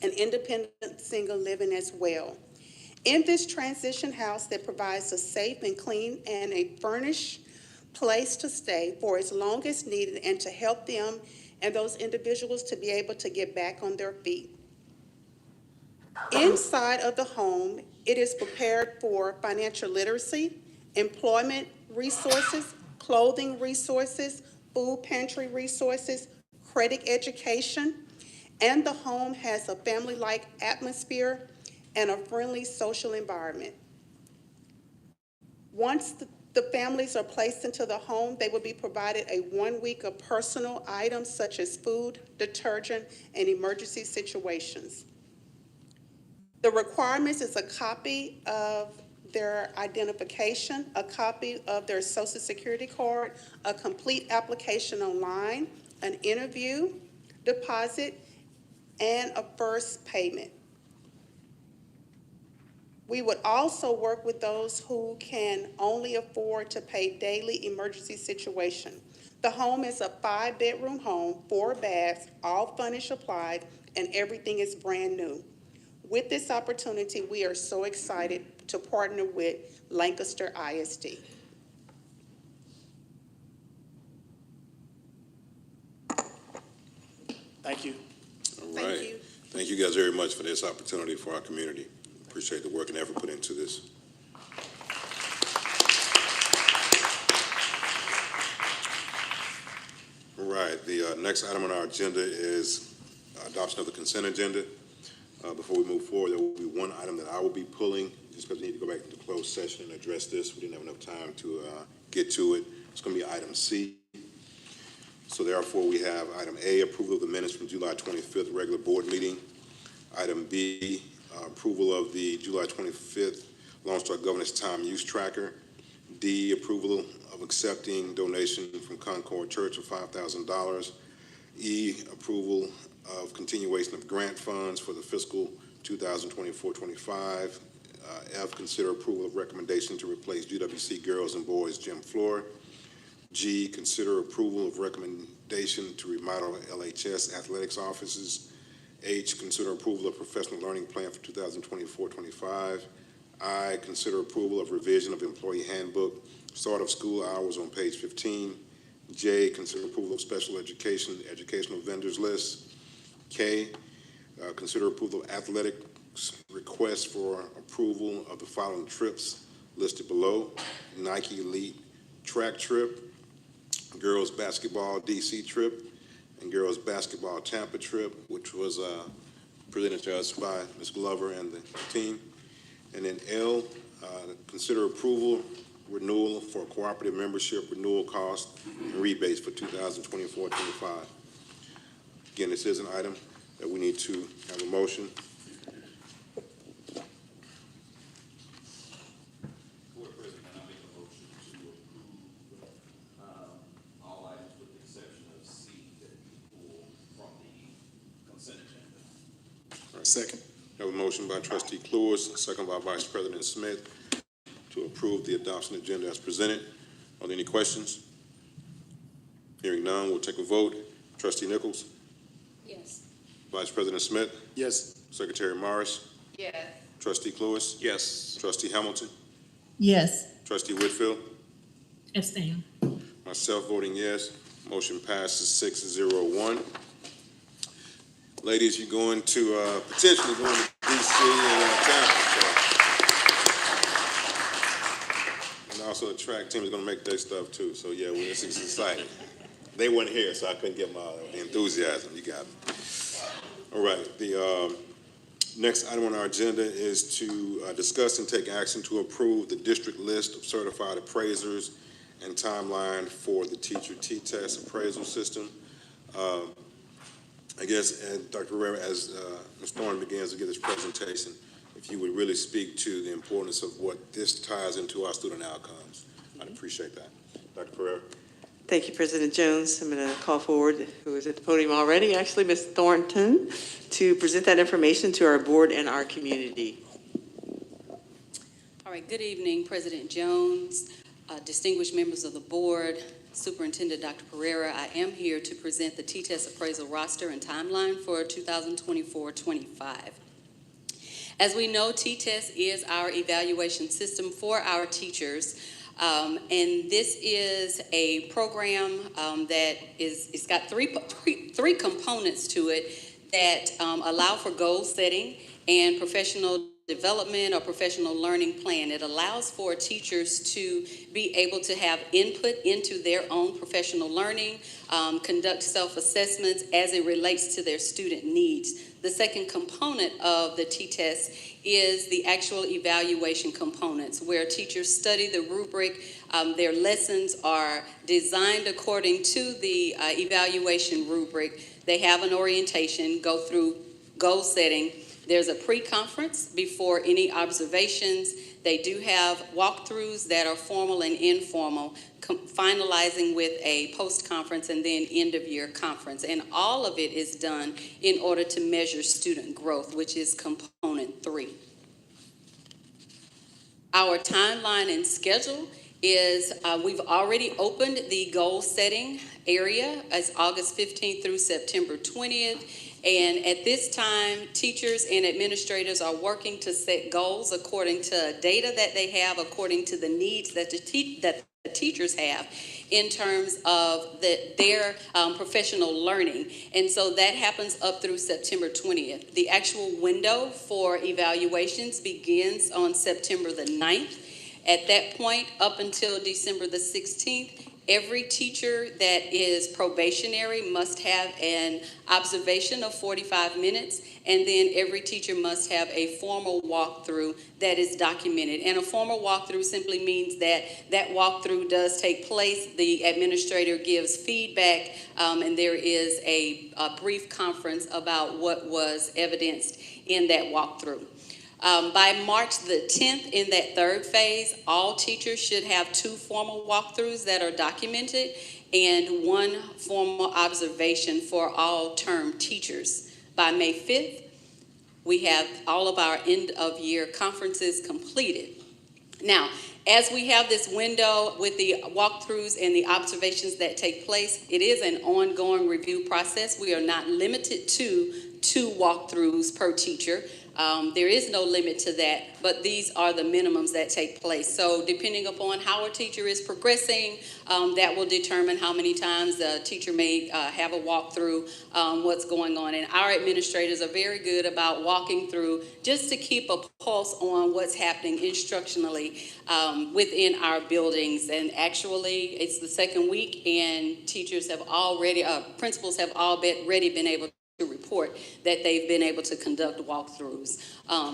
an independent single living as well. In this transition house that provides a safe and clean and a furnished place to stay for as long as needed and to help them and those individuals to be able to get back on their feet. Inside of the home, it is prepared for financial literacy, employment resources, clothing resources, food pantry resources, credit education, and the home has a family-like atmosphere and a friendly social environment. Once the families are placed into the home, they will be provided a 1 week of personal items such as food, detergent, and emergency situations. The requirements is a copy of their identification, a copy of their Social Security card, a complete application online, an interview, deposit, and a first payment. We would also work with those who can only afford to pay daily emergency situation. The home is a 5-bedroom home, 4 baths, all furnished applied, and everything is brand new. With this opportunity, we are so excited to partner with Lancaster ISD. Thank you. All right. Thank you guys very much for this opportunity for our community. Appreciate the work and effort put into this. All right, the next item on our agenda is adoption of the consent agenda. Before we move forward, there will be one item that I will be pulling, just because we need to go back into closed session and address this. We didn't have enough time to get to it. It's going to be item C. So therefore, we have item A, approval of the minutes from July 25th regular board meeting. Item B, approval of the July 25th Lone Star Governance Time Use Tracker. D, approval of accepting donation from Concord Church of $5,000. E, approval of continuation of grant funds for the fiscal 2024-25. F, consider approval of recommendation to replace GWC girls and boys gym floor. G, consider approval of recommendation to remodel LHS athletics offices. H, consider approval of professional learning plan for 2024-25. I, consider approval of revision of employee handbook, start of school hours on page 15. J, consider approval of special educational vendors list. K, consider approval of athletics request for approval of the following trips listed below: Nike Elite track trip, girls basketball DC trip, and girls basketball Tampa trip, which was presented to us by Ms. Glover and the team. And then L, consider approval renewal for cooperative membership renewal cost and rebates for 2024-25. Again, this is an item that we need to have a motion. Second. Have a motion by trustee Cluis, second by Vice President Smith, to approve the adoption agenda as presented. Are there any questions? Hearing none, we'll take a vote. Trustee Nichols? Yes. Vice President Smith? Yes. Secretary Morris? Yes. Trustee Cluis? Yes. Trustee Hamilton? Yes. Trustee Whitfield? Abstain. Myself voting yes. Motion passes 6-0-1. Ladies, you're going to potentially going to DC and Tampa. So. And also the track team is going to make their stuff too. So yeah, this is exciting. They weren't here, so I couldn't get my enthusiasm. You got it. All right. The next item on our agenda is to discuss and take action to approve the district list of certified appraisers and timeline for the teacher T-test appraisal system. I guess, and Dr. Pereira, as Ms. Thorne begins to give this presentation, if you would really speak to the importance of what this ties into our student outcomes, I'd appreciate that. Dr. Pereira. Thank you, President Jones. I'm going to call forward, who is at the podium already, actually, Ms. Thornton, to present that information to our board and our community. All right, good evening, President Jones, distinguished members of the board, Superintendent Dr. Pereira. I am here to present the T-test appraisal roster and timeline for 2024-25. As we know, T-test is our evaluation system for our teachers. And this is a program that it's got three components to it that allow for goal setting and professional development or professional learning plan. It allows for teachers to be able to have input into their own professional learning, conduct self-assessments as it relates to their student needs. The second component of the T-test is the actual evaluation components, where teachers study the rubric. Their lessons are designed according to the evaluation rubric. They have an orientation, go through goal setting. There's a pre-conference before any observations. They do have walkthroughs that are formal and informal, finalizing with a post-conference and then end-of-year conference. And all of it is done in order to measure student growth, which is component 3. Our timeline and schedule is we've already opened the goal setting area as August 15th through September 20th. And at this time, teachers and administrators are working to set goals according to data that they have, according to the needs that the teachers have in terms of their professional learning. And so that happens up through September 20th. The actual window for evaluations begins on September the 9th. At that point, up until December the 16th, Every teacher that is probationary must have an observation of 45 minutes, and then every teacher must have a formal walkthrough that is documented. And a formal walkthrough simply means that that walkthrough does take place, the administrator gives feedback, and there is a brief conference about what was evidenced in that walkthrough. By March the 10th, in that third phase, all teachers should have 2 formal walkthroughs that are documented and 1 formal observation for all term teachers. By May 5th, we have all of our end of year conferences completed. Now, as we have this window with the walkthroughs and the observations that take place, it is an ongoing review process. We are not limited to 2 walkthroughs per teacher. There is no limit to that, but these are the minimums that take place. So depending upon how a teacher is progressing, that will determine how many times the teacher may have a walkthrough, what's going on. And our administrators are very good about walking through just to keep a pulse on what's happening instructionally within our buildings. And actually, it's the second week, and teachers have already, principals have already been able to report that they've been able to conduct walkthroughs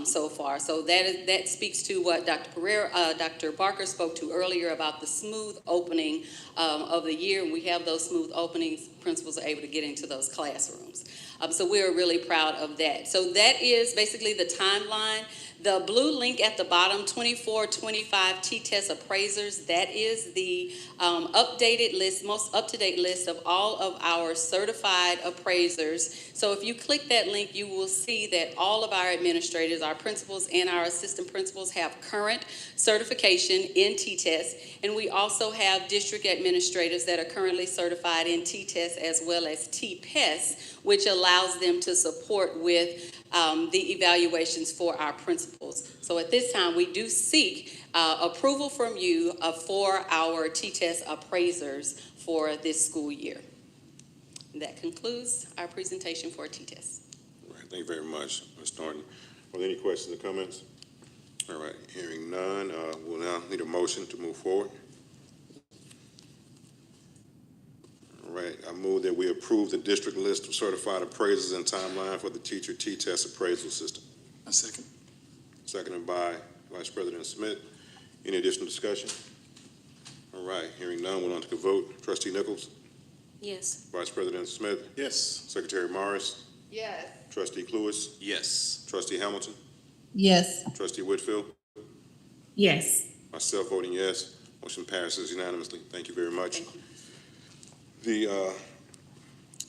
so far. So that speaks to what Dr. Barker spoke to earlier about the smooth opening of the year. We have those smooth openings. Principals are able to get into those classrooms. So we're really proud of that. So that is basically the timeline. The blue link at the bottom, 2425 T-test appraisers, that is the updated list, most up-to-date list of all of our certified appraisers. So if you click that link, you will see that all of our administrators, our principals and our assistant principals have current certification in T-test. And we also have district administrators that are currently certified in T-test as well as T-PES, which allows them to support with the evaluations for our principals. So at this time, we do seek approval from you for our T-test appraisers for this school year. That concludes our presentation for T-test. All right, thank you very much, Ms. Thornton. Are there any questions or comments? All right, hearing none, we'll now need a motion to move forward. All right, I move that we approve the district list of certified appraisers and timeline for the teacher T-test appraisal system. A second. Seconded by Vice President Smith. Any additional discussion? All right, hearing none, we'll on to the vote. Trustee Nichols? Yes. Vice President Smith? Yes. Secretary Morris? Yes. Trustee Cluis? Yes. Trustee Hamilton? Yes. Trustee Whitfield? Yes. Myself voting yes. Motion passes unanimously. Thank you very much. The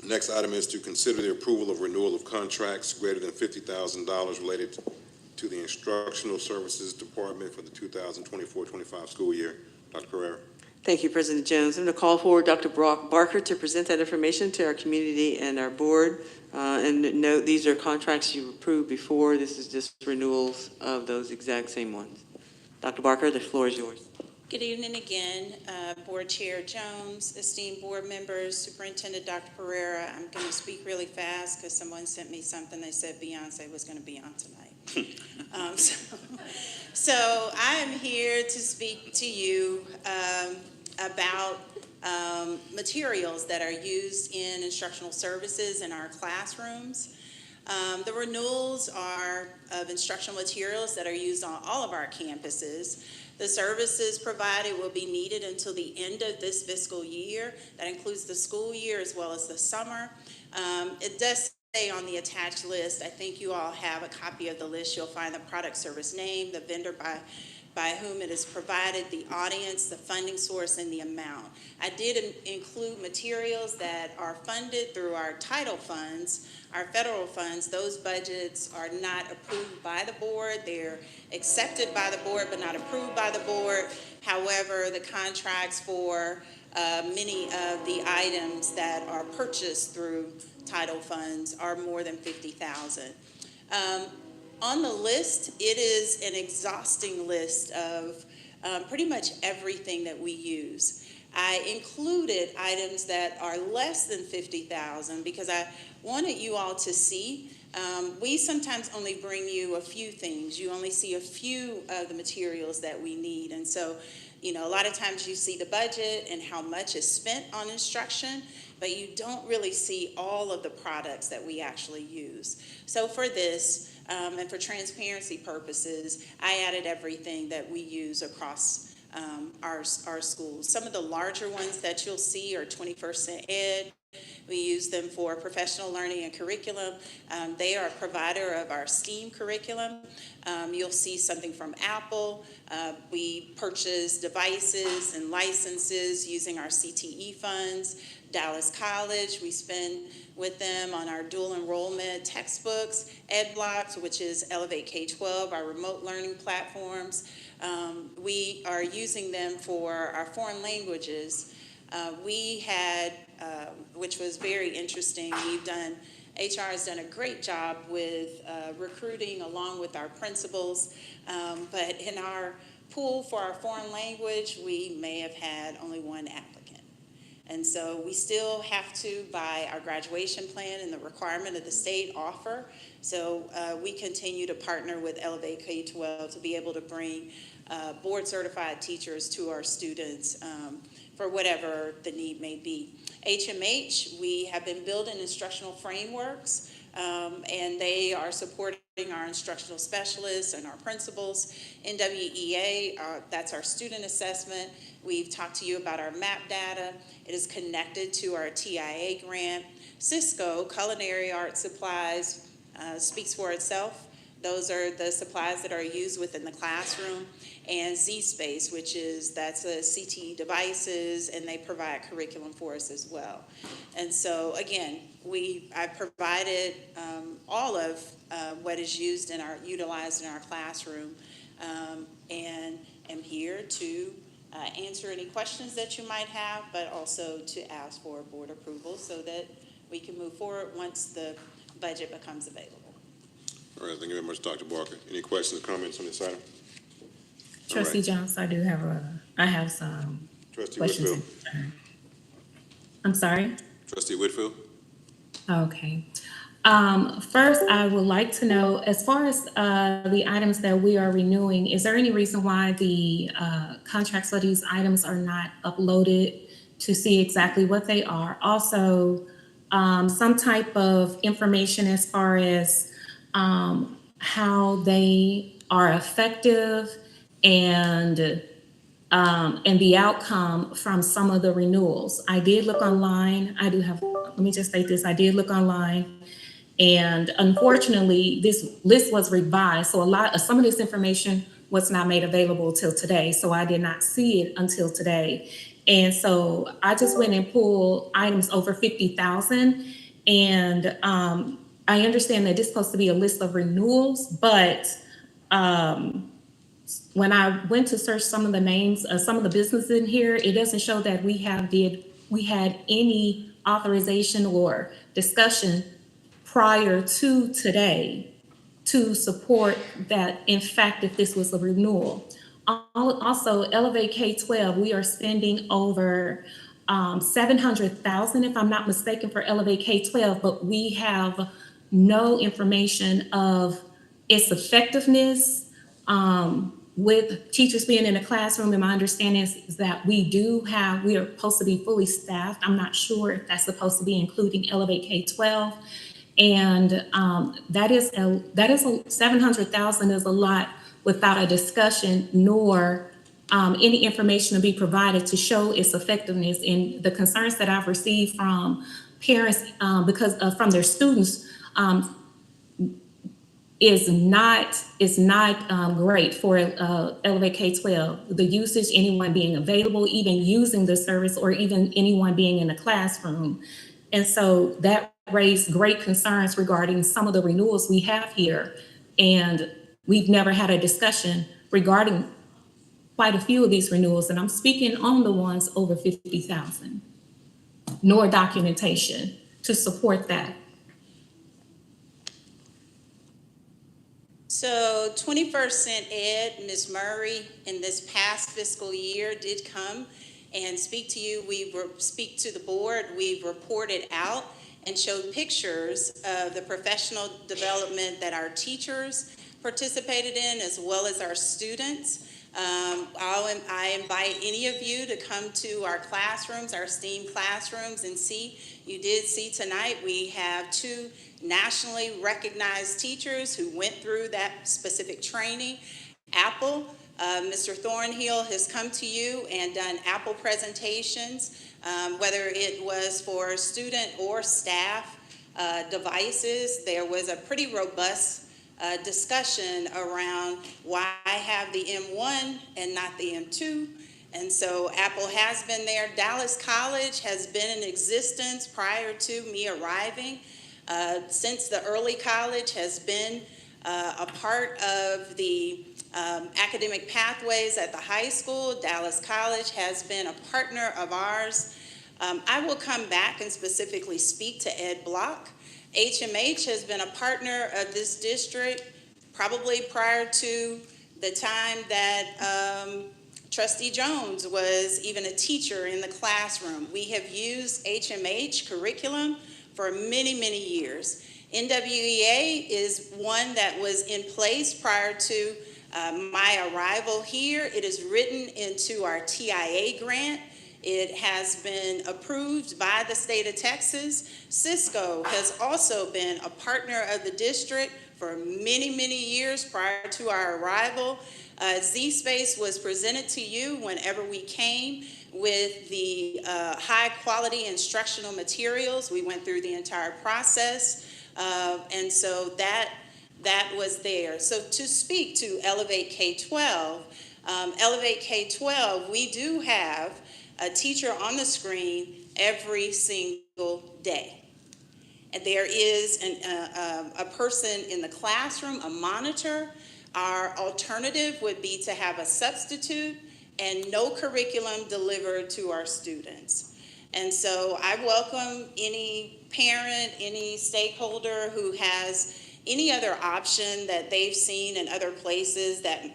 next item is to consider the approval of renewal of contracts greater than $50,000 related to the Instructional Services Department for the 2024-25 school year. Dr. Pereira. Thank you, President Jones. I'm going to call forward Dr. Brock Barker to present that information to our community and our board. And note, these are contracts you approved before. This is just renewals of those exact same ones. Dr. Barker, the floor is yours. Good evening again, Board Chair Jones, esteemed board members, Superintendent Dr. Pereira. I'm going to speak really fast because someone sent me something. They said Beyonce was going to be on tonight. So I am here to speak to you about materials that are used in instructional services in our classrooms. The renewals are of instructional materials that are used on all of our campuses. The services provided will be needed until the end of this fiscal year. That includes the school year as well as the summer. It does say on the attached list, I think you all have a copy of the list. You'll find the product service name, the vendor by whom it is provided, the audience, the funding source, and the amount. I did include materials that are funded through our title funds, our federal funds. Those budgets are not approved by the board. They're accepted by the board, but not approved by the board. However, the contracts for many of the items that are purchased through title funds are more than $50,000. On the list, it is an exhausting list of pretty much everything that we use. I included items that are less than $50,000 because I wanted you all to see We sometimes only bring you a few things. You only see a few of the materials that we need. And so, a lot of times you see the budget and how much is spent on instruction, but you don't really see all of the products that we actually use. So for this, and for transparency purposes, I added everything that we use across our schools. Some of the larger ones that you'll see are 21st Cent Ed. We use them for professional learning and curriculum. They are a provider of our STEAM curriculum. You'll see something from Apple. We purchase devices and licenses using our CTE funds. Dallas College, we spend with them on our dual enrollment textbooks. EdBlocks, which is Elevate K-12, our remote learning platforms. We are using them for our foreign languages. We had, which was very interesting, HR has done a great job with recruiting along with our principals, but in our pool for our foreign language, we may have had only one applicant. And so we still have to, by our graduation plan and the requirement of the state, offer. So we continue to partner with Elevate K-12 to be able to bring board-certified teachers to our students for whatever the need may be. HMH, we have been building instructional frameworks, and they are supporting our instructional specialists and our principals. NWEA, that's our student assessment. We've talked to you about our MAP data. It is connected to our TIA grant. Cisco, culinary art supplies, speaks for itself. Those are the supplies that are used within the classroom. And Z-Space, that's CTE devices, and they provide curriculum for us as well. And so, again, I provided all of what is utilized in our classroom, and am here to answer any questions that you might have, but also to ask for board approval so that we can move forward once the budget becomes available. All right, thank you very much, Dr. Barker. Any questions or comments on this item? Trustee Jones, I have some Trustee questions. Whitfield. I'm sorry? Trustee Whitfield. Okay. First, I would like to know, as far as the items that we are renewing, is there any reason why the contracts for these items are not uploaded to see exactly what they are? Also, some type of information as far as how they are effective and the outcome from some of the renewals. I did look online. Let me just state this. I did look online, and unfortunately, this list was revised. So some of this information was not made available till today. So I did not see it until today. And so I just went and pulled items over 50,000. And I understand that this is supposed to be a list of renewals, but when I went to search some of the names of some of the businesses in here, it doesn't show that we had any authorization or discussion prior to today to support that, in fact, if this was a renewal. Also, Elevate K-12, we are spending over 700,000, if I'm not mistaken, for Elevate K-12, but we have no information of its effectiveness with teachers being in a classroom. And my understanding is that we are supposed to be fully staffed. I'm not sure if that's supposed to be including Elevate K-12. And that is 700,000 is a lot without a discussion nor any information to be provided to show its effectiveness. And the concerns that I've received from parents from their students is not great for Elevate K-12. The usage, anyone being available, even using the service, or even anyone being in a classroom. And so that raised great concerns regarding some of the renewals we have here. And we've never had a discussion regarding quite a few of these renewals. And I'm speaking on the ones over 50,000, nor documentation to support that. So 21st Cent Ed, Ms. Murray, in this past fiscal year did come and speak to you. Speak to the board. We've reported out, and showed pictures of the professional development that our teachers participated in, as well as our students. I invite any of you to come to our classrooms, our STEAM classrooms, and see. You did see tonight we have 2 nationally recognized teachers who went through that specific training. Apple, Mr. Thornhill has come to you and done Apple presentations, whether it was for student or staff devices. There was a pretty robust discussion around why I have the M1 and not the M2. And so Apple has been there. Dallas College has been in existence prior to me arriving. Since the early college has been a part of the academic pathways at the high school, Dallas College has been a partner of ours. I will come back and specifically speak to Ed Block. HMH has been a partner of this district probably prior to the time that Trustee Jones was even a teacher in the classroom. We have used HMH curriculum for many, many years. NWEA is one that was in place prior to my arrival here. It is written into our TIA grant. It has been approved by the state of Texas. Cisco has also been a partner of the district for many, many years prior to our arrival. Z-Space was presented to you whenever we came with the high quality instructional materials. We went through the entire process, and so that was there. So to speak to Elevate K-12, Elevate K-12, we do have a teacher on the screen every single day. And there is a person in the classroom, a monitor. Our alternative would be to have a substitute and no curriculum delivered to our students. And so I welcome any parent, any stakeholder who has any other option that they've seen in other places that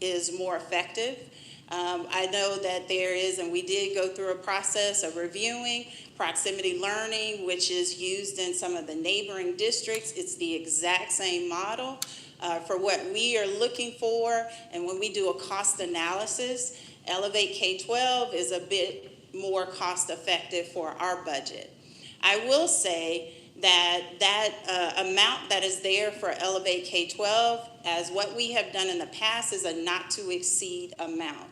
is more effective. I know that there is, and we did go through a process of reviewing proximity learning, which is used in some of the neighboring districts. It's the exact same model for what we are looking for. And when we do a cost analysis, Elevate K-12 is a bit more cost effective for our budget. I will say that amount that is there for Elevate K-12, as what we have done in the past, is a not to exceed amount.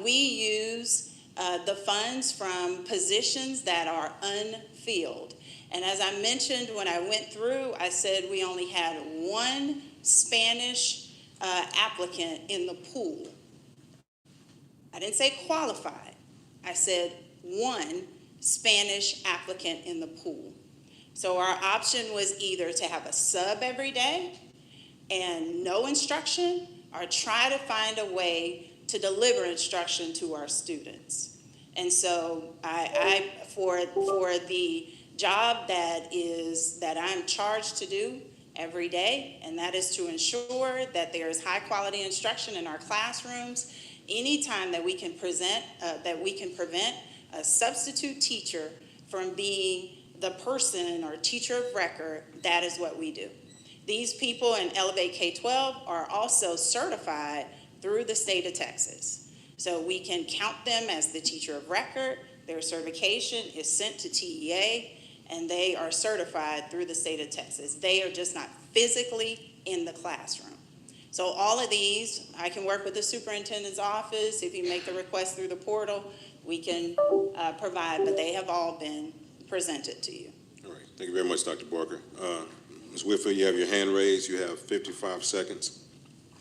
We use the funds from positions that are unfilled. And as I mentioned when I went through, I said we only had 1 Spanish applicant in the pool. I didn't say qualified. I said 1 Spanish applicant in the pool. So our option was either to have a sub every day and no instruction, or try to find a way to deliver instruction to our students. And so I for the job that I'm charged to do every day, and that is to ensure that there is high quality instruction in our classrooms. Anytime that we can prevent a substitute teacher from being the person or teacher of record, that is what we do. These people in Elevate K-12 are also certified through the state of Texas. So we can count them as the teacher of record. Their certification is sent to TEA, and they are certified through the state of Texas. They are just not physically in the classroom. So all of these, I can work with the superintendent's office. If you make the request through the portal, we can provide, but they have all been presented to you. All right, thank you very much, Dr. Barker. Ms. Whitfield, you have your hand raised. You have 55 seconds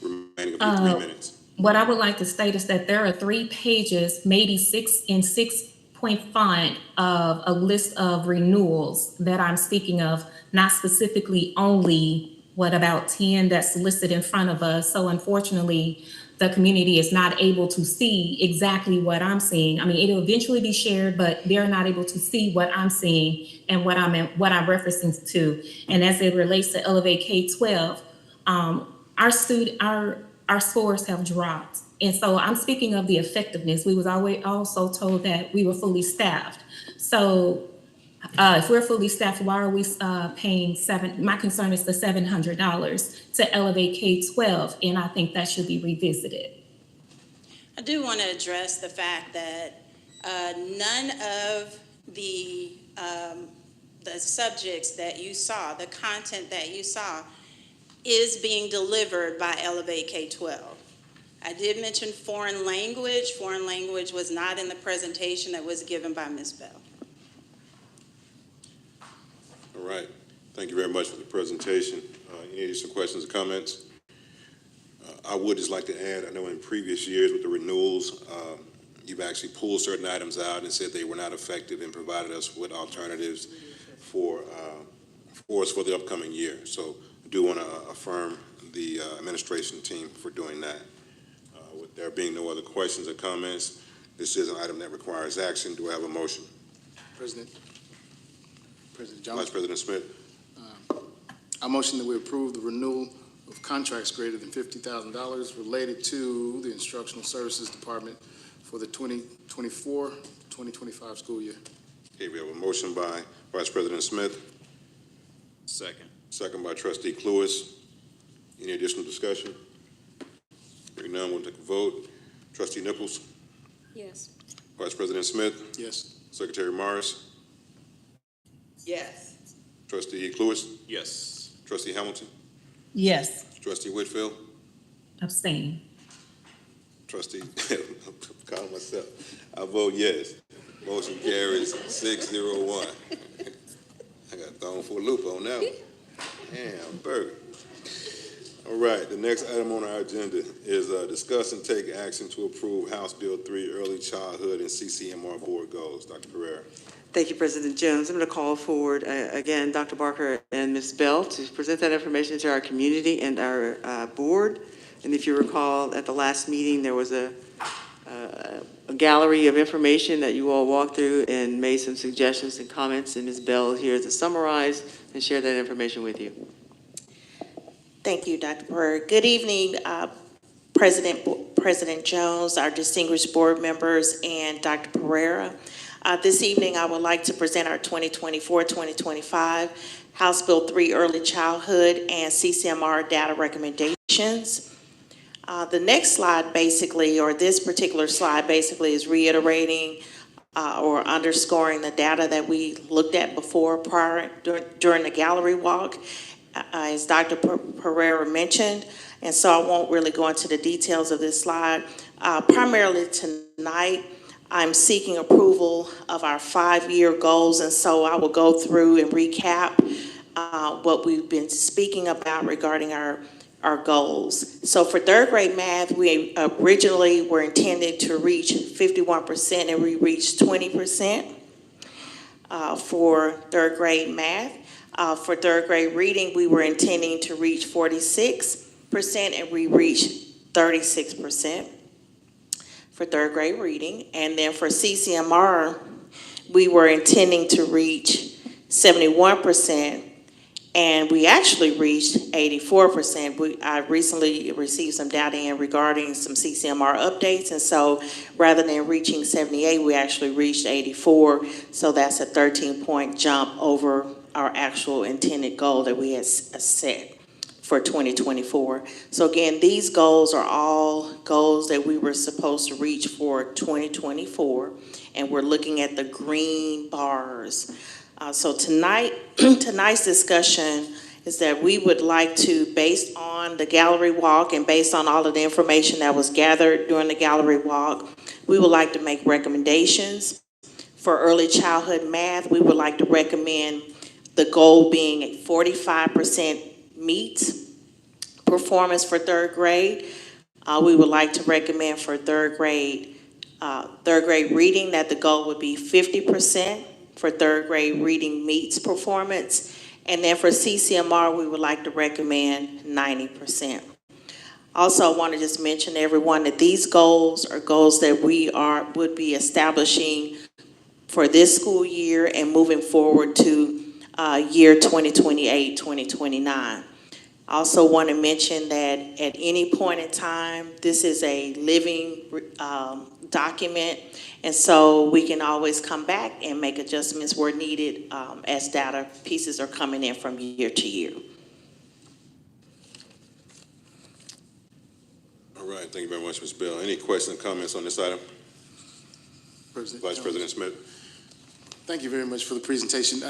remaining of your 3 minutes. What I would like to state is that there are 3 pages, maybe 6 in 6-point font, of a list of renewals that I'm speaking of, not specifically only what about 10 that's listed in front of us. So unfortunately, the community is not able to see exactly what I'm seeing. I mean, it'll eventually be shared, but they're not able to see what I'm seeing and what I'm referencing to. And as it relates to Elevate K-12, our scores have dropped. And so I'm speaking of the effectiveness. We was always also told that we were fully staffed. So If we're fully staffed, why are we paying my concern is the $700 to Elevate K-12, and I think that should be revisited. I do want to address the fact that none of the subjects that you saw, the content that you saw, is being delivered by Elevate K-12. I did mention foreign language. Foreign language was not in the presentation that was given by Ms. Bell. All right. Thank you very much for the presentation. Any additional questions or comments? I would just like to add, I know in previous years with the renewals, you've actually pulled certain items out and said they were not effective and provided us with alternatives for us for the upcoming year. So I do want to affirm the administration team for doing that. With there being no other questions or comments, this is an item that requires action. Do I have a motion? President Jones. Vice President Smith. I motion that we approve the renewal of contracts greater than $50,000 related to the Instructional Services Department for the 2024-2025 school year. Okay, we have a motion by Vice President Smith. Second. Second by Trustee Cluis. Any additional discussion? Hearing none, we'll take a vote. Trustee Nichols? Yes. Vice President Smith? Yes. Secretary Morris? Yes. Trustee Cluis? Yes. Trustee Hamilton? Yes. Trustee Whitfield? Abstain. Trustee, I'm calling myself. I vote yes. Motion carries 6-0-1. I got thrown for a loop on that one. Damn, Bert. All right, the next item on our agenda is discuss and take action to approve House Bill 3 Early Childhood and CCMR Board Goals. Dr. Pereira. Thank you, President Jones. I'm going to call forward, again, Dr. Barker and Ms. Bell to present that information to our community and our board. And if you recall, at the last meeting, there was a gallery of information that you all walked through and made some suggestions and comments, and Ms. Bell is here to summarize and share that information with you. Thank you, Dr. Pereira. Good evening, President Jones, our distinguished board members, and Dr. Pereira. This evening, I would like to present our 2024-2025 House Bill 3 Early Childhood and CCMR data recommendations. The next slide basically, or this particular slide basically, is reiterating or underscoring the data that we looked at before during the gallery walk, as Dr. Pereira mentioned. And so I won't really go into the details of this slide. Primarily tonight, I'm seeking approval of our 5-year goals, and so I will go through and recap what we've been speaking about regarding our goals. So for third grade math, we originally were intended to reach 51%, and we reached 20% for third grade math. For third grade reading, we were intending to reach 46%, and we reached 36%. For third grade reading. And then for CCMR, we were intending to reach 71%, and we actually reached 84%. I recently received some data in regarding some CCMR updates, and so rather than reaching 78, we actually reached 84, so that's a 13-point jump over our actual intended goal that we had set for 2024. So again, these goals are all goals that we were supposed to reach for 2024, and we're looking at the green bars. So tonight's discussion is that we would like to, based on the gallery walk and based on all of the information that was gathered during the gallery walk, we would like to make recommendations. For early childhood math, we would like to recommend the goal being a 45% meet performance for third grade. We would like to recommend for third grade reading that the goal would be 50% for third grade reading meets performance. And then for CCMR, we would like to recommend 90%. Also, I want to just mention to everyone that these goals are goals that we would be establishing for this school year and moving forward to year 2028, 2029. I also want to mention that at any point in time, this is a living document, and so we can always come back and make adjustments where needed as data pieces are coming in from year to year. All right, thank you very much, Ms. Bell. Any questions or comments on this item? President Vice Jones. President Smith? Thank you very much for the presentation.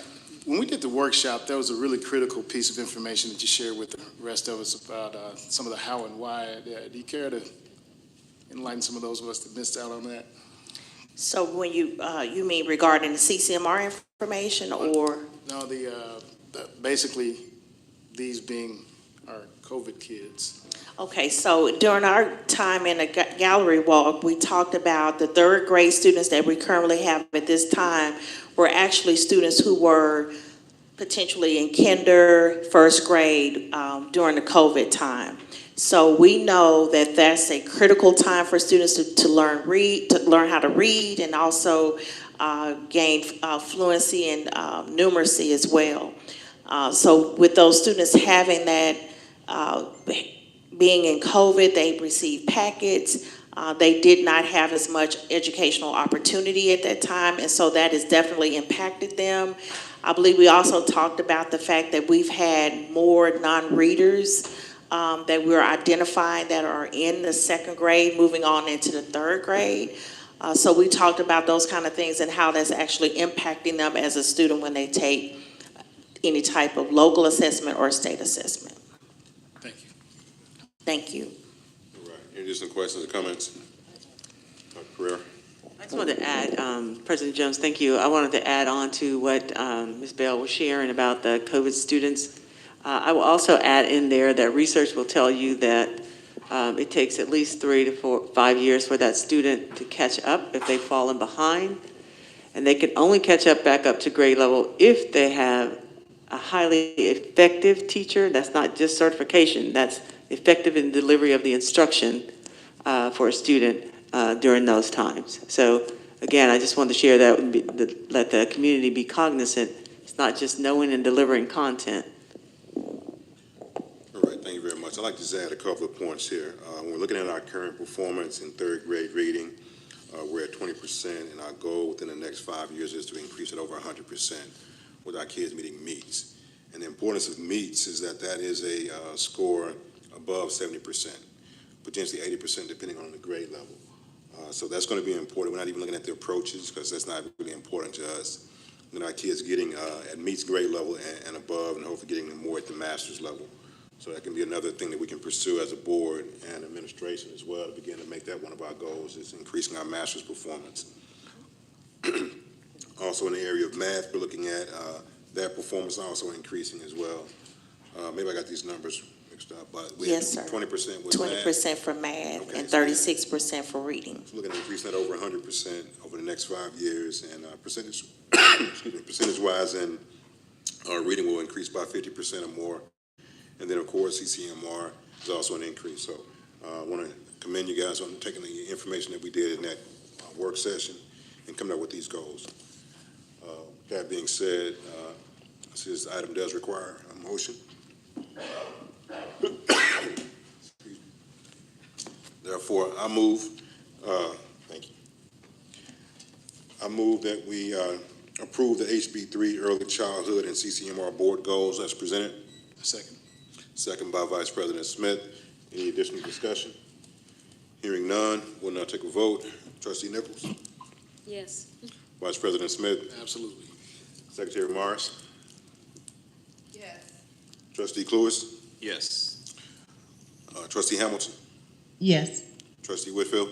When we did the workshop, that was a really critical piece of information that you shared with the rest of us about some of the how and why. Do you care to enlighten some of those of us that missed out on that? So when you mean regarding the CCMR information or? No, basically these being our COVID kids. Okay, so during our time in the gallery walk, we talked about the third grade students that we currently have at this time were actually students who were potentially in kinder, first grade during the COVID time. So we know that that's a critical time for students to learn how to read, and also gain fluency and numeracy as well. So with those students having that, being in COVID, they received packets. They did not have as much educational opportunity at that time, and so that has definitely impacted them. I believe we also talked about the fact that we've had more non-readers that we're identifying that are in the second grade, moving on into the third grade. So we talked about those kind of things and how that's actually impacting them as a student when they take any type of local assessment or state assessment. Thank you. Thank you. All right, any additional questions or comments? Dr. Pereira? I just wanted to add, President Jones, thank you. I wanted to add on to what Ms. Bell was sharing about the COVID students. I will also add in there that research will tell you that it takes at least 3 to 5 years for that student to catch up if they've fallen behind. And they can only catch up back up to grade level if they have a highly effective teacher. That's not just certification, that's effective in delivery of the instruction for a student during those times. So again, I just wanted to share that, let the community be cognizant. It's not just knowing and delivering content. All right, thank you very much. I'd like to just add a couple of points here. When we're looking at our current performance in third grade reading, we're at 20%, and our goal within the next 5 years is to increase it over 100% with our kids meeting MEETS. And the importance of MEETS is that that is a score above 70%, potentially 80% depending on the grade level. So that's going to be important. We're not even looking at the approaches because that's not really important to us. And our kids getting at MEETS grade level and above, and hopefully getting them more at the master's level. So that can be another thing that we can pursue as a board and administration as well, to begin to make that one of our goals, is increasing our master's performance. Also in the area of math, we're looking at that performance also increasing as well. Maybe I got these numbers mixed up, but we Yes, have sir. 20% with 20% for math, Okay, and so 36% for reading. So looking at increasing that over 100% over the next 5 years, and excuse me, percentage-wise, and reading will increase by 50% or more. And then, of course, CCMR is also an increase. So I want to commend you guys on taking the information that we did in that work session and coming up with these goals. That being said, this item does require a motion. Therefore, I move, thank you. I move that we approve the HB3 Early Childhood and CCMR Board Goals as presented. Second. Second by Vice President Smith. Any additional discussion? Hearing none, we'll now take a vote. Trustee Nichols? Yes. Vice President Smith? Absolutely. Secretary Morris? Yes. Trustee Cluis? Yes. Trustee Hamilton? Yes. Trustee Whitfield?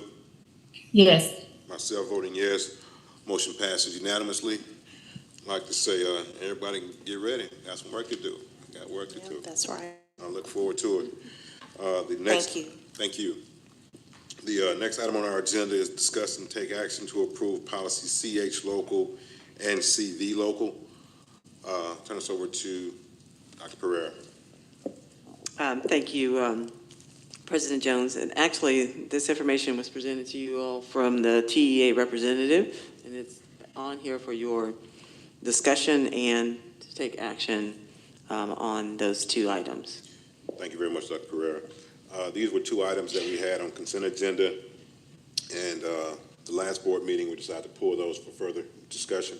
Yes. Myself voting yes. Motion passes unanimously. I'd like to say, everybody get ready. Got some work to do. Got work to do. That's right. I look forward to it. The next, Thank you. Thank you. The next item on our agenda is discuss and take action to approve policy CH local and CV local. Turn this over to Dr. Pereira. Thank you, President Jones. And actually, this information was presented to you all from the TEA representative, and it's on here for your discussion and to take action on those two items. Thank you very much, Dr. Pereira. These were two items that we had on consent agenda, and the last board meeting, we decided to pull those for further discussion.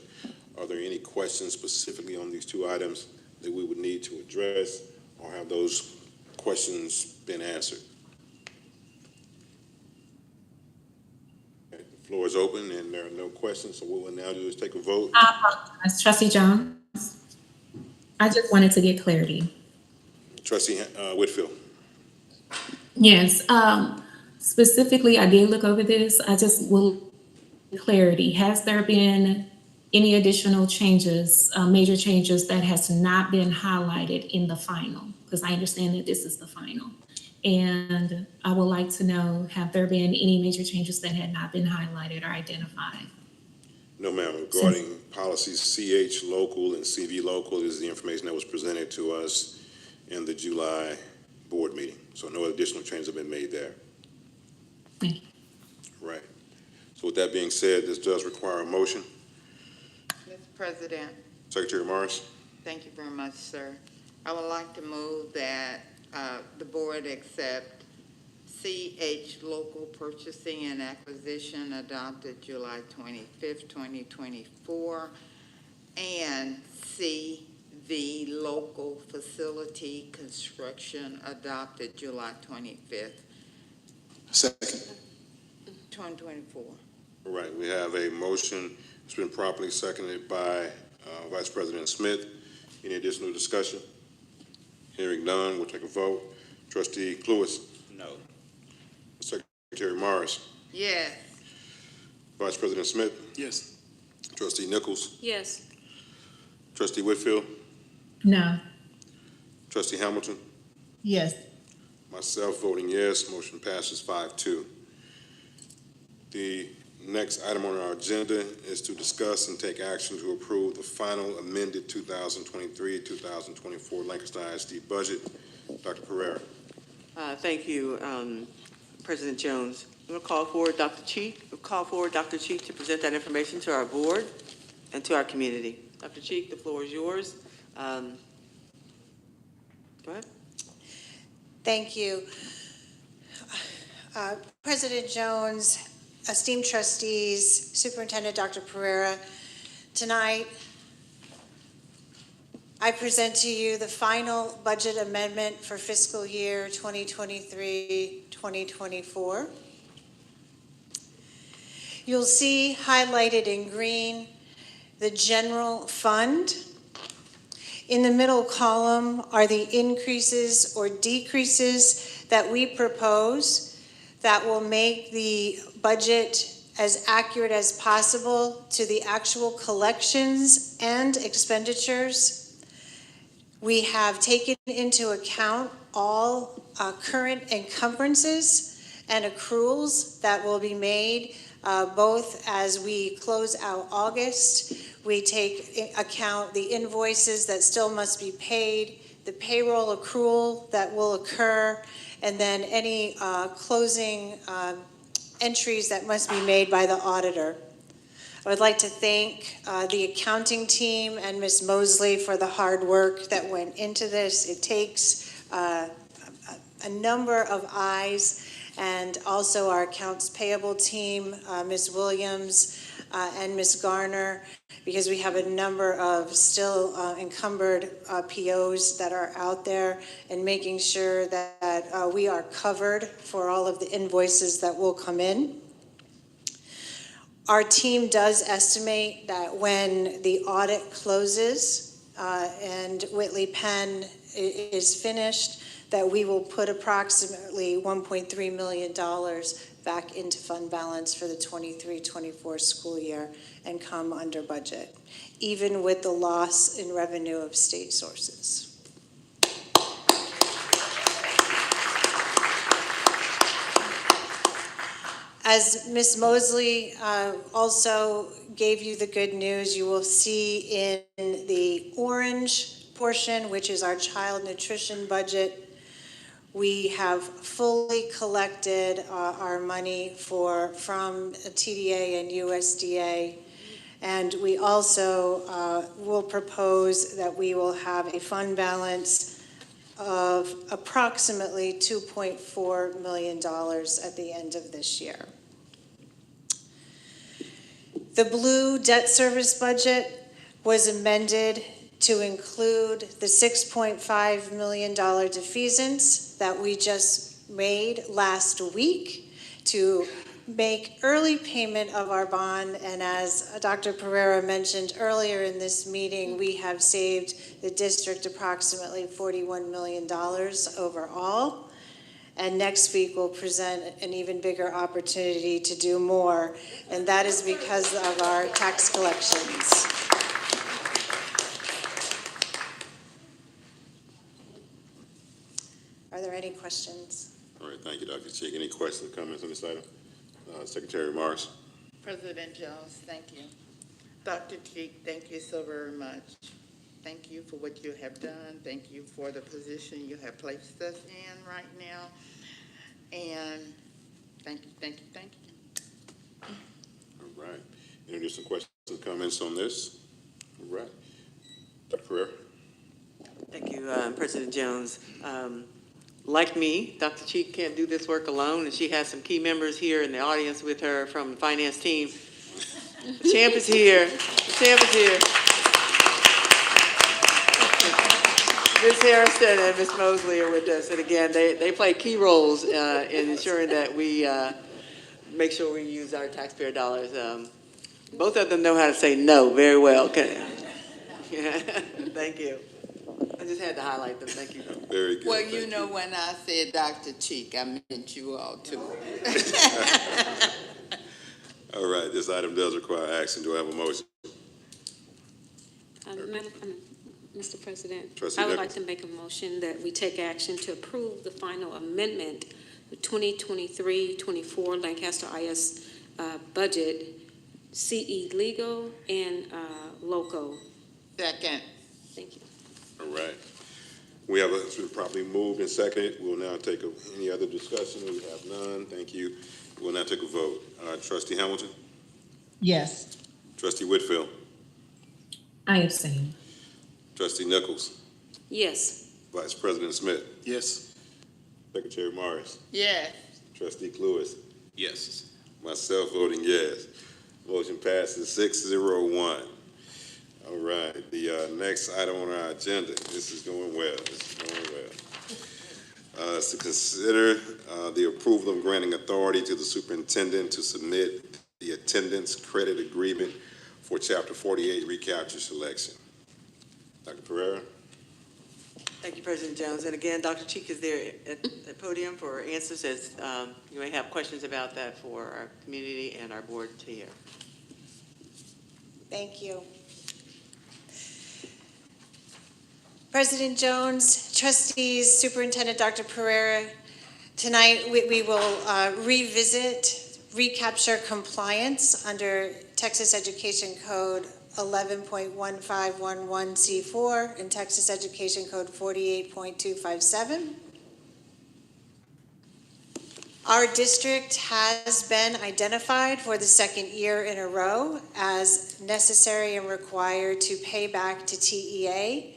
Are there any questions specifically on these two items that we would need to address, or have those questions been answered? Okay, the floor is open, and there are no questions, so what we'll now do is take a vote. I apologize. Trustee Jones, I just wanted to get clarity. Trustee Whitfield. Yes, specifically, I did look over this. I just will clarity. Has there been any additional changes, major changes that has not been highlighted in the final? Because I understand that this is the final. And I would like to know, have there been any major changes that had not been highlighted or identified? No, ma'am. Regarding policies CH local and CV local is the information that was presented to us in the July board meeting. So no additional changes have been made there. Thank you. Right. So with that being said, this does require a motion. Mr. President, Secretary Morris. thank you very much, sir. I would like to move that the board accept CH Local Purchasing and Acquisition adopted July 25th, 2024, and CV Local Facility Construction adopted July 25th, Second. 2024. All right. We have a motion. It's been properly seconded by Vice President Smith. Any additional discussion? Hearing none, we'll take a vote. Trustee Cluis. No. Secretary Morris. Yes. Vice President Smith. Yes. Trustee Nichols. Yes. Trustee Whitfield. No. Trustee Hamilton. Yes. Myself voting yes, motion passes 5-2. The next item on our agenda is to discuss and take action to approve the final amended 2023-2024 Lancaster ISD budget. Dr. Pereira. Thank you, President Jones. I'm going to call forward Dr. Cheek. Dr. Cheek to present that information to our board and to our community. Dr. Cheek, the floor is yours. Go ahead. Thank you. President Jones, esteemed trustees, Superintendent Dr. Pereira, tonight I present to you the final budget amendment for fiscal year 2023-2024. You'll see highlighted in green the general fund. In the middle column are the increases or decreases that we propose that will make the budget as accurate as possible to the actual collections and expenditures. We have taken into account all current encumbrances and accruals that will be made both as we close out August. We take into account the invoices that still must be paid, the payroll accrual that will occur, and then any closing entries that must be made by the auditor. I would like to thank the accounting team and Ms. Mosley for the hard work that went into this. It takes a number of eyes, and also our accounts payable team, Ms. Williams and Ms. Garner, because we have a number of still encumbered POs that are out there, and making sure that we are covered for all of the invoices that will come in. Our team does estimate that when the audit closes and Whitley Penn is finished, that we will put approximately $1.3 million back into fund balance for the 23-24 school year and come under budget, even with the loss in revenue of state sources. As Ms. Mosley also gave you the good news, you will see in the orange portion, which is our child nutrition budget, we have fully collected our money from TDA and USDA. And we also will propose that we will have a fund balance of approximately $2.4 million at the end of this year. The blue debt service budget was amended to include the $6.5 million defeasance that we just made last week to make early payment of our bond. And as Dr. Pereira mentioned earlier in this meeting, we have saved the district approximately $41 million overall. And next week we'll present an even bigger opportunity to do more. And that is because of our tax collections. Are there any questions? All right, thank you, Dr. Cheek. Any questions or comments on this item? Secretary Morris. President Jones, thank you. Dr. Cheek, thank you so very much. Thank you for what you have done. Thank you for the position you have placed us in right now. And thank you, thank you, thank you. All right. Any additional questions or comments on this? All right. Dr. Pereira. Thank you, President Jones. Like me, Dr. Cheek can't do this work alone, and she has some key members here in the audience with her from the finance team. The champ is here. The champ is here. Ms. Harrison and Ms. Mosley are with us, and again, they play key roles in ensuring that we make sure we use our taxpayer dollars. Both of them know how to say no very well. Thank you. I just had to highlight them. Thank you. Very good. Well, you know, when I said Dr. Cheek, I meant you all too. All right, this item does require action. Do I have a motion? Mr. President, Trustee I would Nichols. like to make a motion that we take action to approve the final amendment, the 2023-24 Lancaster IS budget, CE Legal and LOCO. Second. Thank you. All right. It's been properly moved and seconded. We'll now take any other discussion. We have none. Thank you. We'll now take a vote. Trustee Hamilton? Yes. Trustee Whitfield? I abstain. Trustee Nichols? Yes. Vice President Smith? Yes. Secretary Morris? Yes. Trustee Cluis? Yes. Myself voting yes. Motion passes 6-0-1. All right, the next item on our agenda, this is going well, is to consider the approval of granting authority to the superintendent to submit the attendance credit agreement for Chapter 48 recapture selection. Dr. Pereira? Thank you, President Jones. And again, Dr. Cheek is there at the podium for answers as you may have questions about that for our community and our board to hear. Thank you. President Jones, trustees, Superintendent Dr. Pereira, tonight we will revisit recapture compliance under Texas Education Code 11.1511C4 and Texas Education Code 48.257. Our district has been identified for the second year in a row as necessary and required to pay back to TEA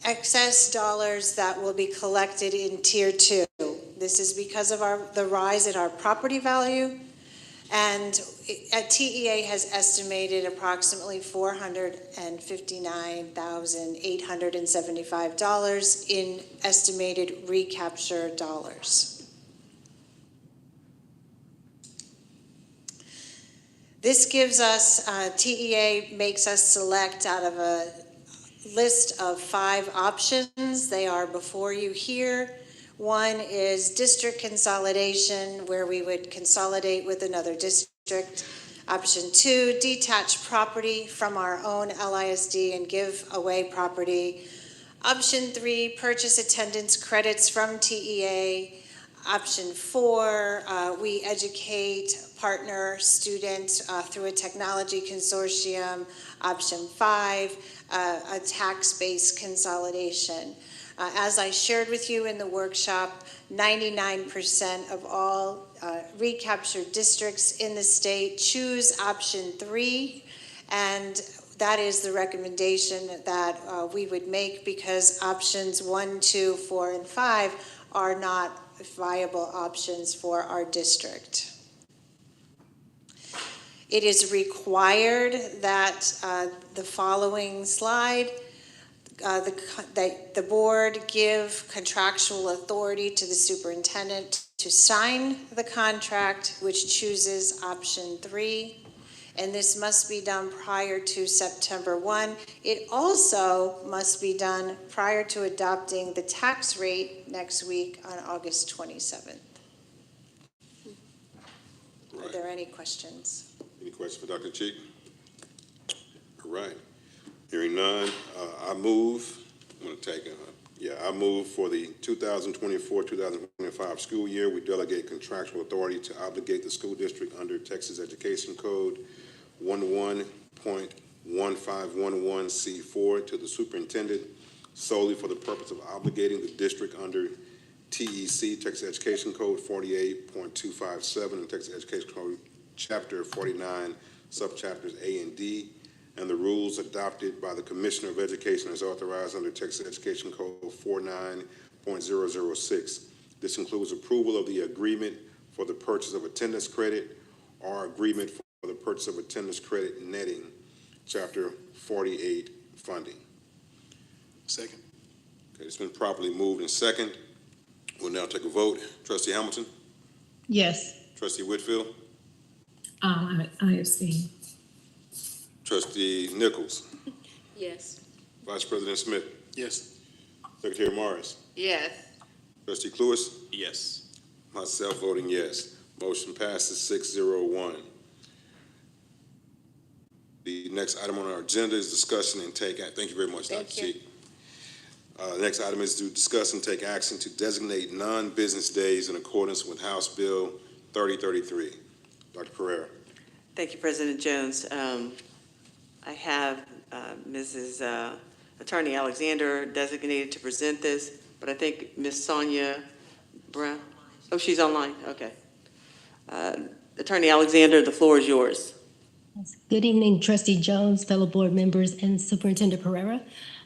excess dollars that will be collected in Tier 2. This is because of the rise in our property value, and TEA has estimated approximately $459,875 in estimated recapture dollars. This gives us, TEA makes us select out of a list of 5 options. They are before you here. One is district consolidation, where we would consolidate with another district. Option 2, detach property from our own LISD and give away property. Option 3, purchase attendance credits from TEA. Option 4, we educate partner students through a technology consortium. Option 5, a tax-based consolidation. As I shared with you in the workshop, 99% of all recaptured districts in the state choose option 3, and that is the recommendation that we would make, because options 1, 2, 4, and 5 are not viable options for our district. It is required that the following slide, that the board give contractual authority to the superintendent to sign the contract, which chooses option 3. And this must be done prior to September 1. It also must be done prior to adopting the tax rate next week on August 27th. Are there any questions? Any questions for Dr. Cheek? All right. Hearing none, I move, I'm going to take it. I move for the 2024-2025 school year, we delegate contractual authority to obligate the school district under Texas Education Code 11.1511C4 to the superintendent solely for the purpose of obligating the district under TEC, Texas Education Code 48.257, and Texas Education Code Chapter 49, subchapters A and D, and the rules adopted by the Commissioner of Education as authorized under Texas Education Code 49.006. This includes approval of the agreement for the purchase of attendance credit or agreement for the purchase of attendance credit netting, Chapter 48 funding. Second. Okay, it's been properly moved and second. We'll now take a vote. Trustee Hamilton? Yes. Trustee Whitfield? I abstain. Trustee Nichols? Yes. Vice President Smith? Yes. Secretary Morris? Yes. Trustee Cluis? Yes. Myself voting yes. Motion passes 6-0-1. The next item on our agenda is discussion and take action. Thank you very much, Dr. Cheek. The next item is to discuss and take action to designate non-business days in accordance with House Bill 3033. Dr. Pereira. Thank you, President Jones. I have Mrs. Attorney Alexander designated to present this, but I think Ms. Sonia Brown, oh, she's online, okay. Attorney Alexander, the floor is yours. Good evening, Trustee Jones, fellow board members, and Superintendent Pereira.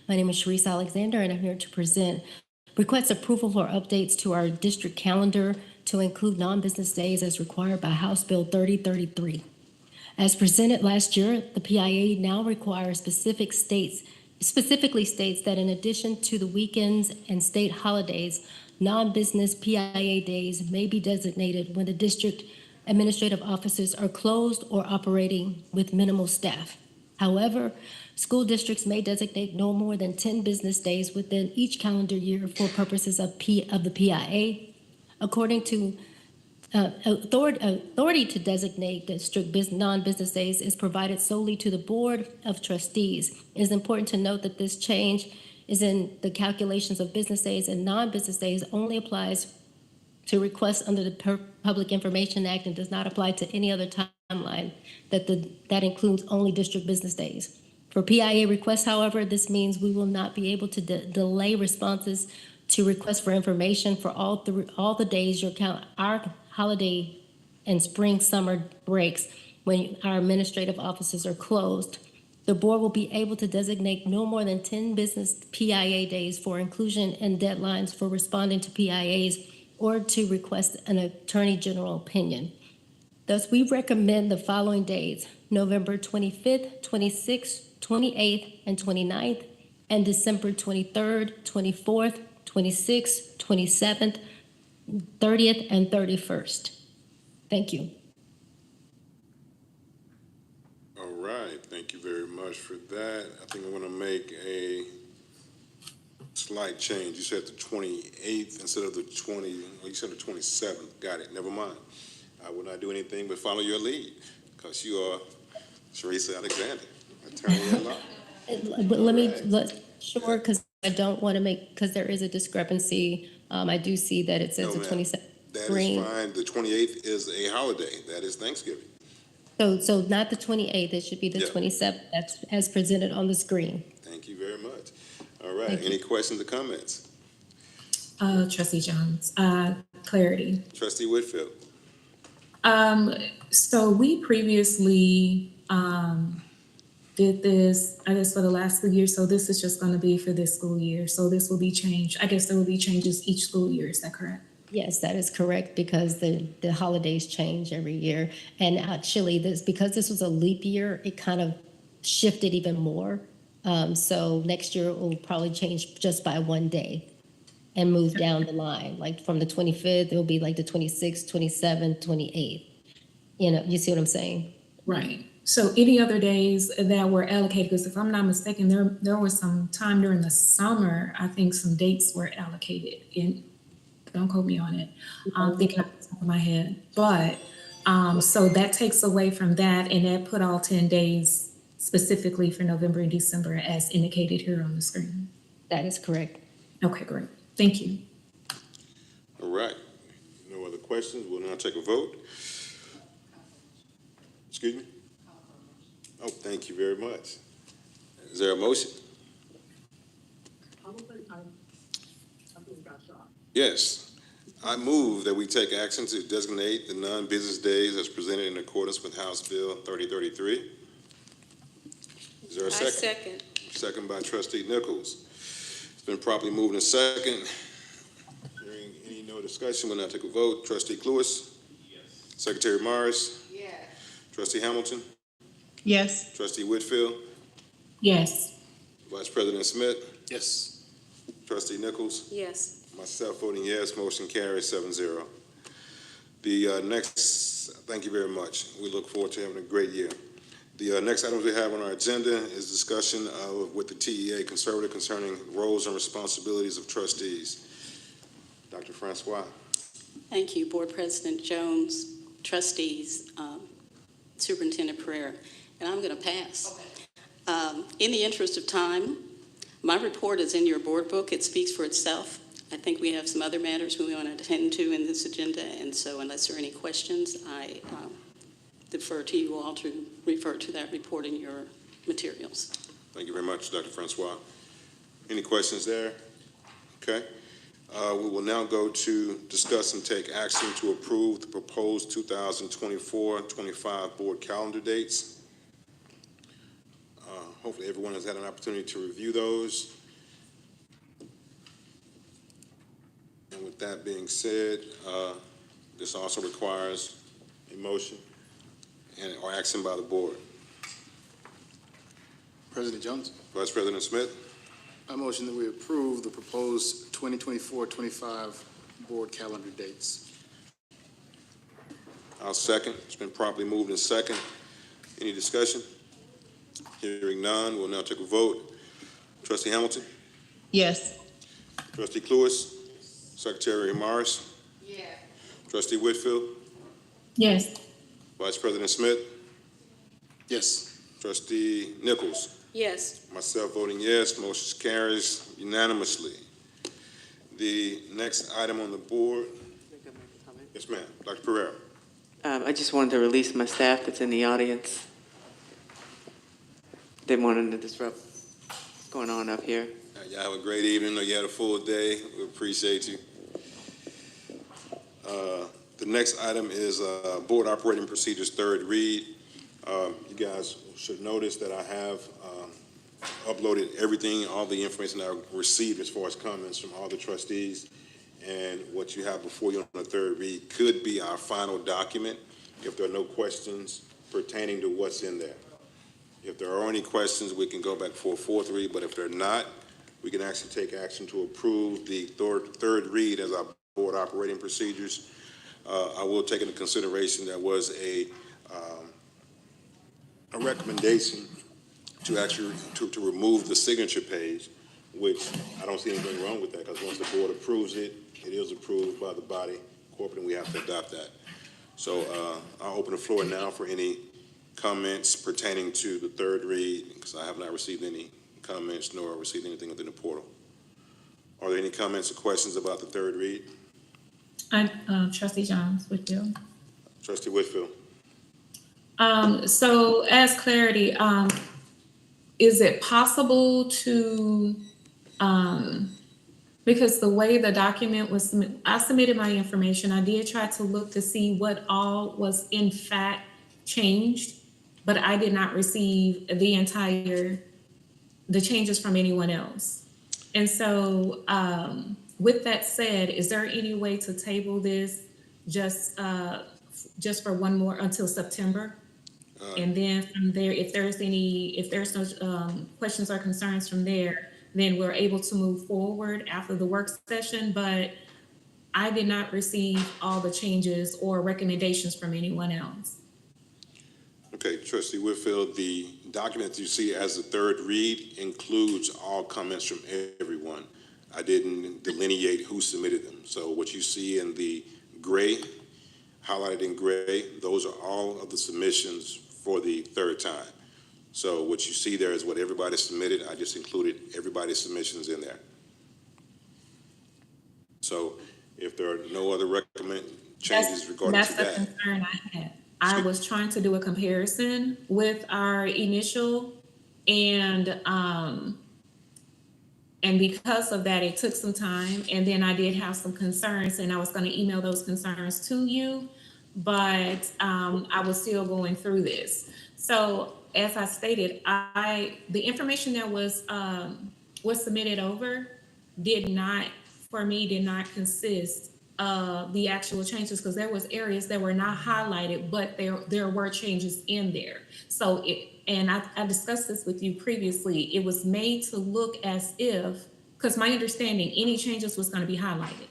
My name is Sharice Alexander, and I'm here to present request approval for updates to our district calendar to include non-business days as required by House Bill 3033. As presented last year, the PIA now requires specifically states that in addition to the weekends and state holidays, non-business PIA days may be designated when the district administrative offices are closed or operating with minimal staff. However, school districts may designate no more than 10 business days within each calendar year for purposes of the PIA. According to authority to designate district non-business days is provided solely to the Board of Trustees. It is important to note that this change is in the calculations of business days, and non-business days only applies to requests under the Public Information Act and does not apply to any other timeline that includes only district business days. For PIA requests, however, this means we will not be able to delay responses to requests for information for all the days our holiday and spring summer breaks when our administrative offices are closed. The board will be able to designate no more than 10 business PIA days for inclusion and deadlines for responding to PIAs or to request an attorney general opinion. Thus, we recommend the following days: November 25th, 26th, 28th, and 29th, and December 23rd, 24th, 26th, 27th, 30th, and 31st. Thank you. All right, thank you very much for that. I think I'm going to make a slight change. You said the 28th instead of the you said the 27th. Got it, never mind. I will not do anything but follow your lead, because you are Sharice Alexander, attorney at law. Sure, because I don't want to because there is a discrepancy. I do see that it says the 27th. That is fine. The 28th is a holiday. That is Thanksgiving. So not the 28th, it should be the 27th. That's as presented on the screen. Thank you very much. All right, any questions or comments? Trustee Jones, clarity. Trustee Whitfield. So we previously did this, I guess, for the last school year, so this is just gonna be for this school year. So this will be changed. I guess there will be changes each school year, is that correct? Yes, that is correct, because the holidays change every year. And actually, because this was a leap year, it kind of shifted even more. So next year, it will probably change just by one day and move down the line. Like from the 25th, it'll be like the 26th, 27th, 28th. You know, you see what I'm saying? Right. So any other days that were allocated, because if I'm not mistaken, there was some time during the summer, I think some dates were allocated in, don't quote me on it. I'm thinking off the top of my head. But, so that takes away from that, and that put all 10 days specifically for November and December as indicated here on the screen. That is correct. Okay, great. Thank you. All right. No other questions? We'll now take a vote. Excuse me? Oh, thank you very much. Is there a motion? Yes. I move that we take action to designate the non-business days as presented in accordance with House Bill 3033. Is there a second? Second. Second by Trustee Nichols. It's been properly moved in second. Hearing any no discussion, we'll now take a vote. Trustee Cluis? Yes. Secretary Morris? Yes. Trustee Hamilton? Yes. Trustee Whitfield? Yes. Vice President Smith? Yes. Trustee Nichols? Yes. Myself voting yes, motion carries 7-0. The next, thank you very much. We look forward to having a great year. The next items we have on our agenda is discussion with the TEA conservative concerning roles and responsibilities of trustees. Dr. Francois. Thank you, Board President Jones, trustees, Superintendent Pereira, and I'm going to pass. Okay. In the interest of time, my report is in your board book. It speaks for itself. I think we have some other matters we want to attend to in this agenda, and so unless there are any questions, I defer to you all to refer to that report in your materials. Thank you very much, Dr. Francois. Any questions there? Okay. We will now go to discuss and take action to approve the proposed 2024-25 board calendar dates. Hopefully everyone has had an opportunity to review those. And with that being said, this also requires a motion or action by the board. President Jones? Vice President Smith? I motion that we approve the proposed 2024-25 board calendar dates. I'll second. It's been properly moved and second. Any discussion? Hearing none, we'll now take a vote. Trustee Hamilton? Yes. Trustee Cluis? Secretary Morris? Yes. Trustee Whitfield? Yes. Vice President Smith? Yes. Trustee Nichols? Yes. Myself voting yes, motion carries unanimously. The next item on the board. Yes, ma'am. Dr. Pereira. I just wanted to release my staff that's in the audience. Didn't want to disrupt what's going on up here. Y'all have a great evening. You had a full day. We appreciate you. The next item is Board Operating Procedures third read. You guys should notice that I have uploaded everything, all the information I received as far as comments from all the trustees. And what you have before you on the third read could be our final document if there are no questions pertaining to what's in there. If there are any questions, we can go back for a fourth read, but if they're not, we can actually take action to approve the third read as our board operating procedures. I will take into consideration there was a recommendation to actually to remove the signature page, which I don't see anything wrong with that, because once the board approves it, it is approved by the body corporate, and we have to adopt that. So I'll open the floor now for any comments pertaining to the third read, because I have not received any comments nor received anything within the portal. Are there any comments or questions about the third read? Trustee Jones, Whitfield. Trustee Whitfield. So as clarity, is it possible to, because the way the document was submitted, I submitted my information. I did try to look to see what all was in fact changed but I did not receive the changes from anyone else. And so, with that said, is there any way to table this just for one more until September? And then from there, if there's no questions or concerns from there, then we're able to move forward after the work session. But I did not receive all the changes or recommendations from anyone else. Okay, Trustee Whitfield, the document that you see as the third read includes all comments from everyone. I didn't delineate who submitted them. So what you see in the gray, highlighted in gray, those are all of the submissions for the third time. So what you see there is what everybody submitted. I just included everybody's submissions in there. So if there are no other changes regarding to that. That's the concern I had. I was trying to do a comparison with our initial, and because of that, it took some time. And then I did have some concerns, and I was going to email those concerns to you, but I was still going through this. So as I stated, the information that was submitted over did not consist of the actual changes, because there was areas that were not highlighted, but there were changes in there. So I discussed this with you previously, it was made to look as if, because my understanding, any changes was going to be highlighted,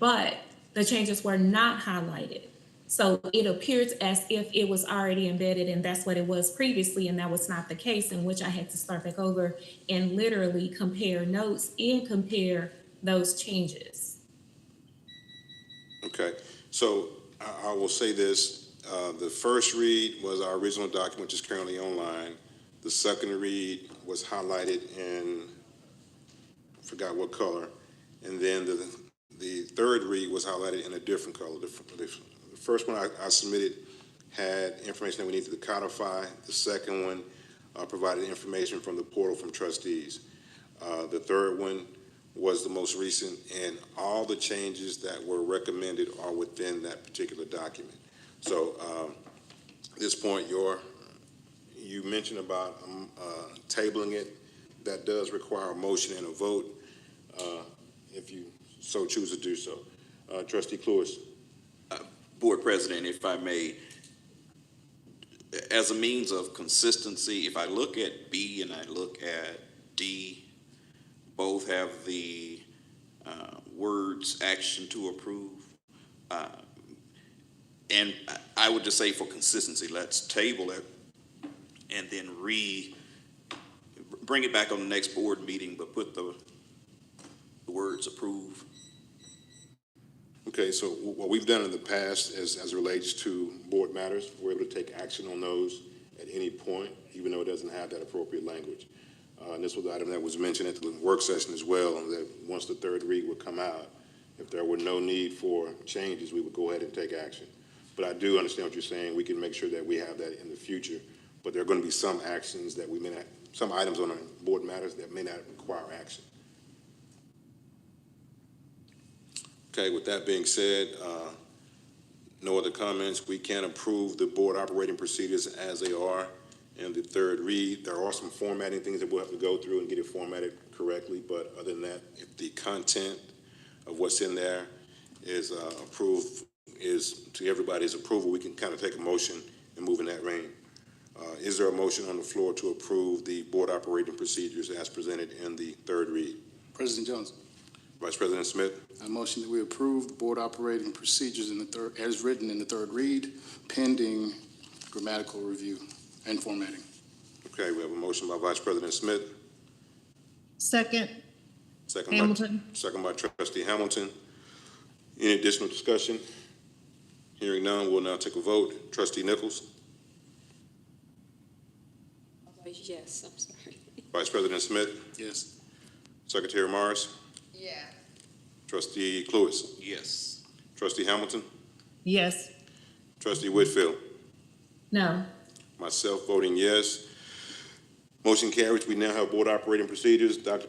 but the changes were not highlighted. So it appeared as if it was already embedded, and that's what it was previously, and that was not the case, in which I had to start back over and literally compare notes and compare those changes. Okay, so I will say this. The first read was our original document, which is currently online. The second read was highlighted in, I forgot what color. And then the third read was highlighted in a different color. The first one I submitted had information that we needed to codify. The second one provided information from the portal from trustees. The third one was the most recent, and all the changes that were recommended are within that particular document. So at this point, you mentioned about tabling it. That does require a motion and a vote if you so choose to do so. Trustee Clewis. Board President, if I may, as a means of consistency, if I look at B and I look at D, both have the words action to approve. And I would just say for consistency, let's table it and then bring it back on the next board meeting, but put the words approve. Okay, so what we've done in the past as it relates to board matters, we're able to take action on those at any point, even though it doesn't have that appropriate language. And this was the item that was mentioned at the work session as well, that once the third read would come out, if there were no need for changes, we would go ahead and take action. But I do understand what you're saying. We can make sure that we have that in the future, but there are going to be some actions that we may not, some items on our board matters that may not require action. Okay, with that being said, no other comments. We can approve the board operating procedures as they are in the third read. There are some formatting things that we'll have to go through and get it formatted correctly, but other than that, if the content of what's in there is approved, is to everybody's approval, we can kind of take a motion and move in that vein. Is there a motion on the floor to approve the board operating procedures as presented in the third read? President Jones. Vice President Smith. I motion that we approve the board operating procedures in the third, as written in the third read, pending grammatical review and formatting. Okay, we have a motion by Vice President Smith. Second. Second Hamilton. Second by Trustee Hamilton. Any additional discussion? Hearing none, we'll now take a vote. Trustee Nichols. Yes, I'm sorry. Vice President Smith. Yes. Secretary Morris. Yeah. Trustee Clewis. Yes. Trustee Hamilton. Yes. Trustee Whitfield. No. Myself voting yes. Motion carries. We now have board operating procedures. Dr.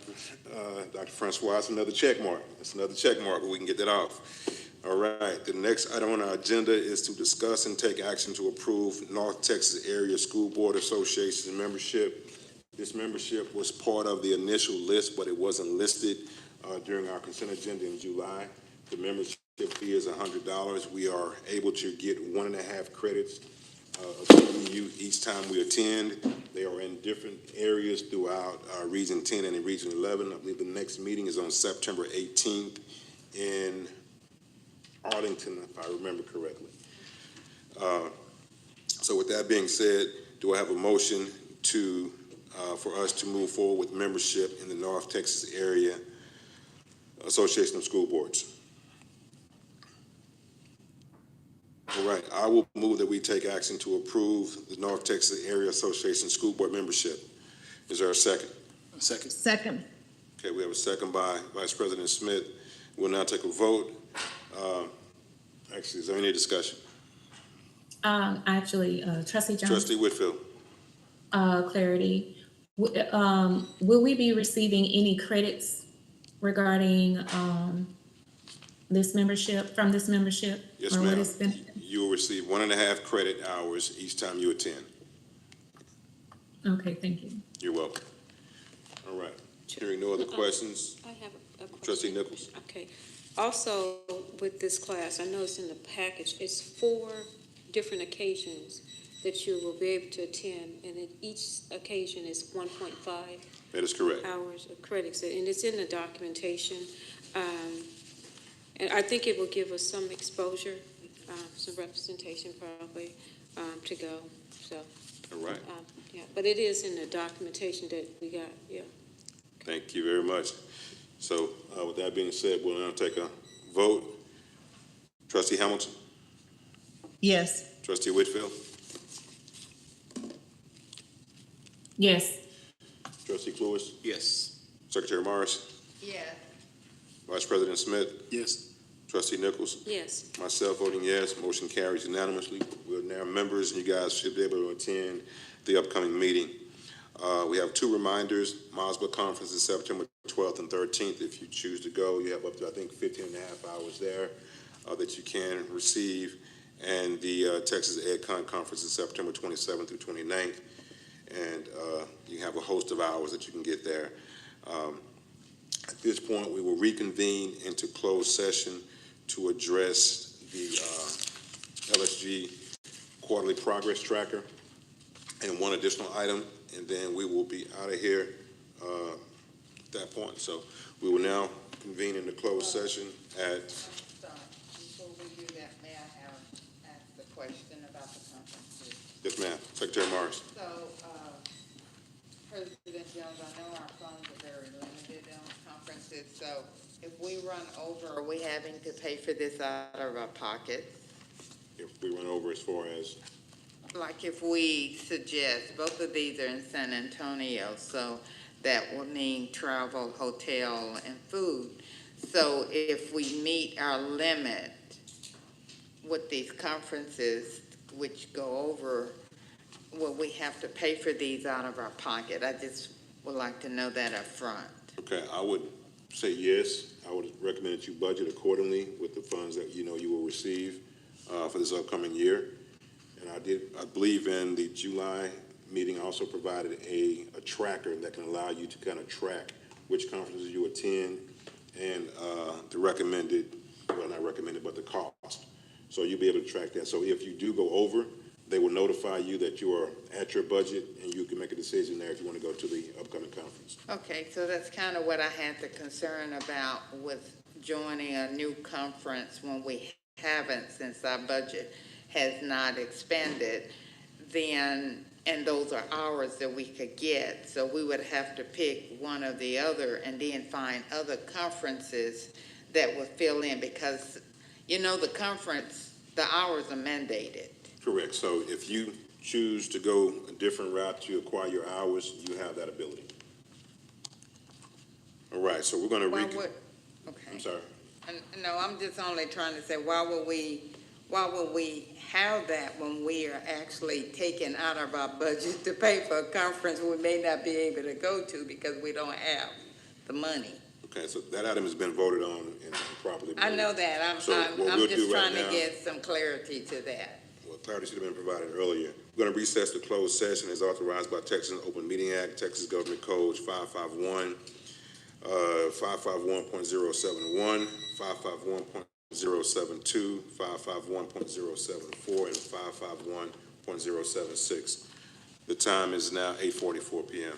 Francois, that's another check mark. That's another check mark, but we can get that off. All right, the next item on our agenda is to discuss and take action to approve North Texas Area School Board Association membership. This membership was part of the initial list, but it wasn't listed during our consent agenda in July. The membership fee is $100. We are able to get 1.5 credits of CEU each time we attend. They are in different areas throughout Region 10 and in Region 11. I believe the next meeting is on September 18th in Arlington, if I remember correctly. So with that being said, do I have a motion to for us to move forward with membership in the North Texas Area Association of School Boards? All right, I will move that we take action to approve the North Texas Area Association School Board membership. Is there a second? A second. Second. Okay, we have a second by Vice President Smith. We'll now take a vote. Actually, is there any discussion? Trustee Jones. Trustee Whitfield. Clarity. Will we be receiving any credits regarding this membership, from this membership? Yes, ma'am. You will receive 1.5 credit hours each time you attend. Okay, thank you. You're welcome. All right. Hearing no other questions. I have a question. Trustee Nichols. Okay. Also, with this class, I noticed in the package, it's 4 different occasions that you will be able to attend, and in each occasion is 1.5 That is correct. hours of credits, and it's in the documentation. And I think it will give us some exposure, some representation probably, to go, so. All right. Yeah, but it is in the documentation that we got, yeah. Thank you very much. So with that being said, we'll now take a vote. Trustee Hamilton? Yes. Trustee Whitfield? Yes. Trustee Cluis? Yes. Secretary Morris? Yes. Vice President Smith? Yes. Trustee Nichols? Yes. Myself voting yes, motion carries unanimously. We're now members, and you guys should be able to attend the upcoming meeting. We have 2 reminders. MOSBA conference is September 12th and 13th. If you choose to go, you have up to, I think, 15.5 hours there that you can receive. And the Texas EdCon conference is September 27th through 29th. And you have a host of hours that you can get there. At this point, we will reconvene into closed session to address the LSG quarterly progress tracker and one additional item, and then we will be out of here at that point. So we will now convene in the closed session at... Before we do that, may I ask the question about the conferences? Yes, ma'am. Secretary Morris. So, President Jones, I know our funds are very limited on conferences, so if we run over, are we having to pay for this out of our pockets? If we run over as far as... Like if we suggest, both of these are in San Antonio, so that will mean travel, hotel, and food. So if we meet our limit with these conferences, which go over, will we have to pay for these out of our pocket? I just would like to know that up front. Okay, I would say yes. I would recommend that you budget accordingly with the funds that you know you will receive for this upcoming year. And I believe in the July meeting, I also provided a tracker that can allow you to kind of track which conferences you attend and the recommended, well, not recommended, but the cost. So you'll be able to track that. So if you do go over, they will notify you that you are at your budget, and you can make a decision there if you want to go to the upcoming conference. Okay, so that's kind of what I had the concern about with joining a new conference when we haven't, since our budget has not expanded, then, and those are hours that we could get, so we would have to pick one or the other and then find other conferences that would fill in, because, you know, the conference, the hours are mandated. Correct. So if you choose to go a different route to acquire your hours, you have that ability. All right, so we're going to Okay. I'm sorry. No, I'm just only trying to say, why would we have that when we are actually taking out of our budget to pay for a conference we may not be able to go to because we don't have the money? Okay, so that item has been voted on and properly. I know that. So what I'm we'll just do right trying to now- get some clarity to that. Well, clarity should have been provided earlier. We're going to recess the closed session as authorized by Texas Open Meeting Act, Texas Government Code 551, 551.071, 551.072, 551.074, and 551.076. The time is now 8:44 p.m.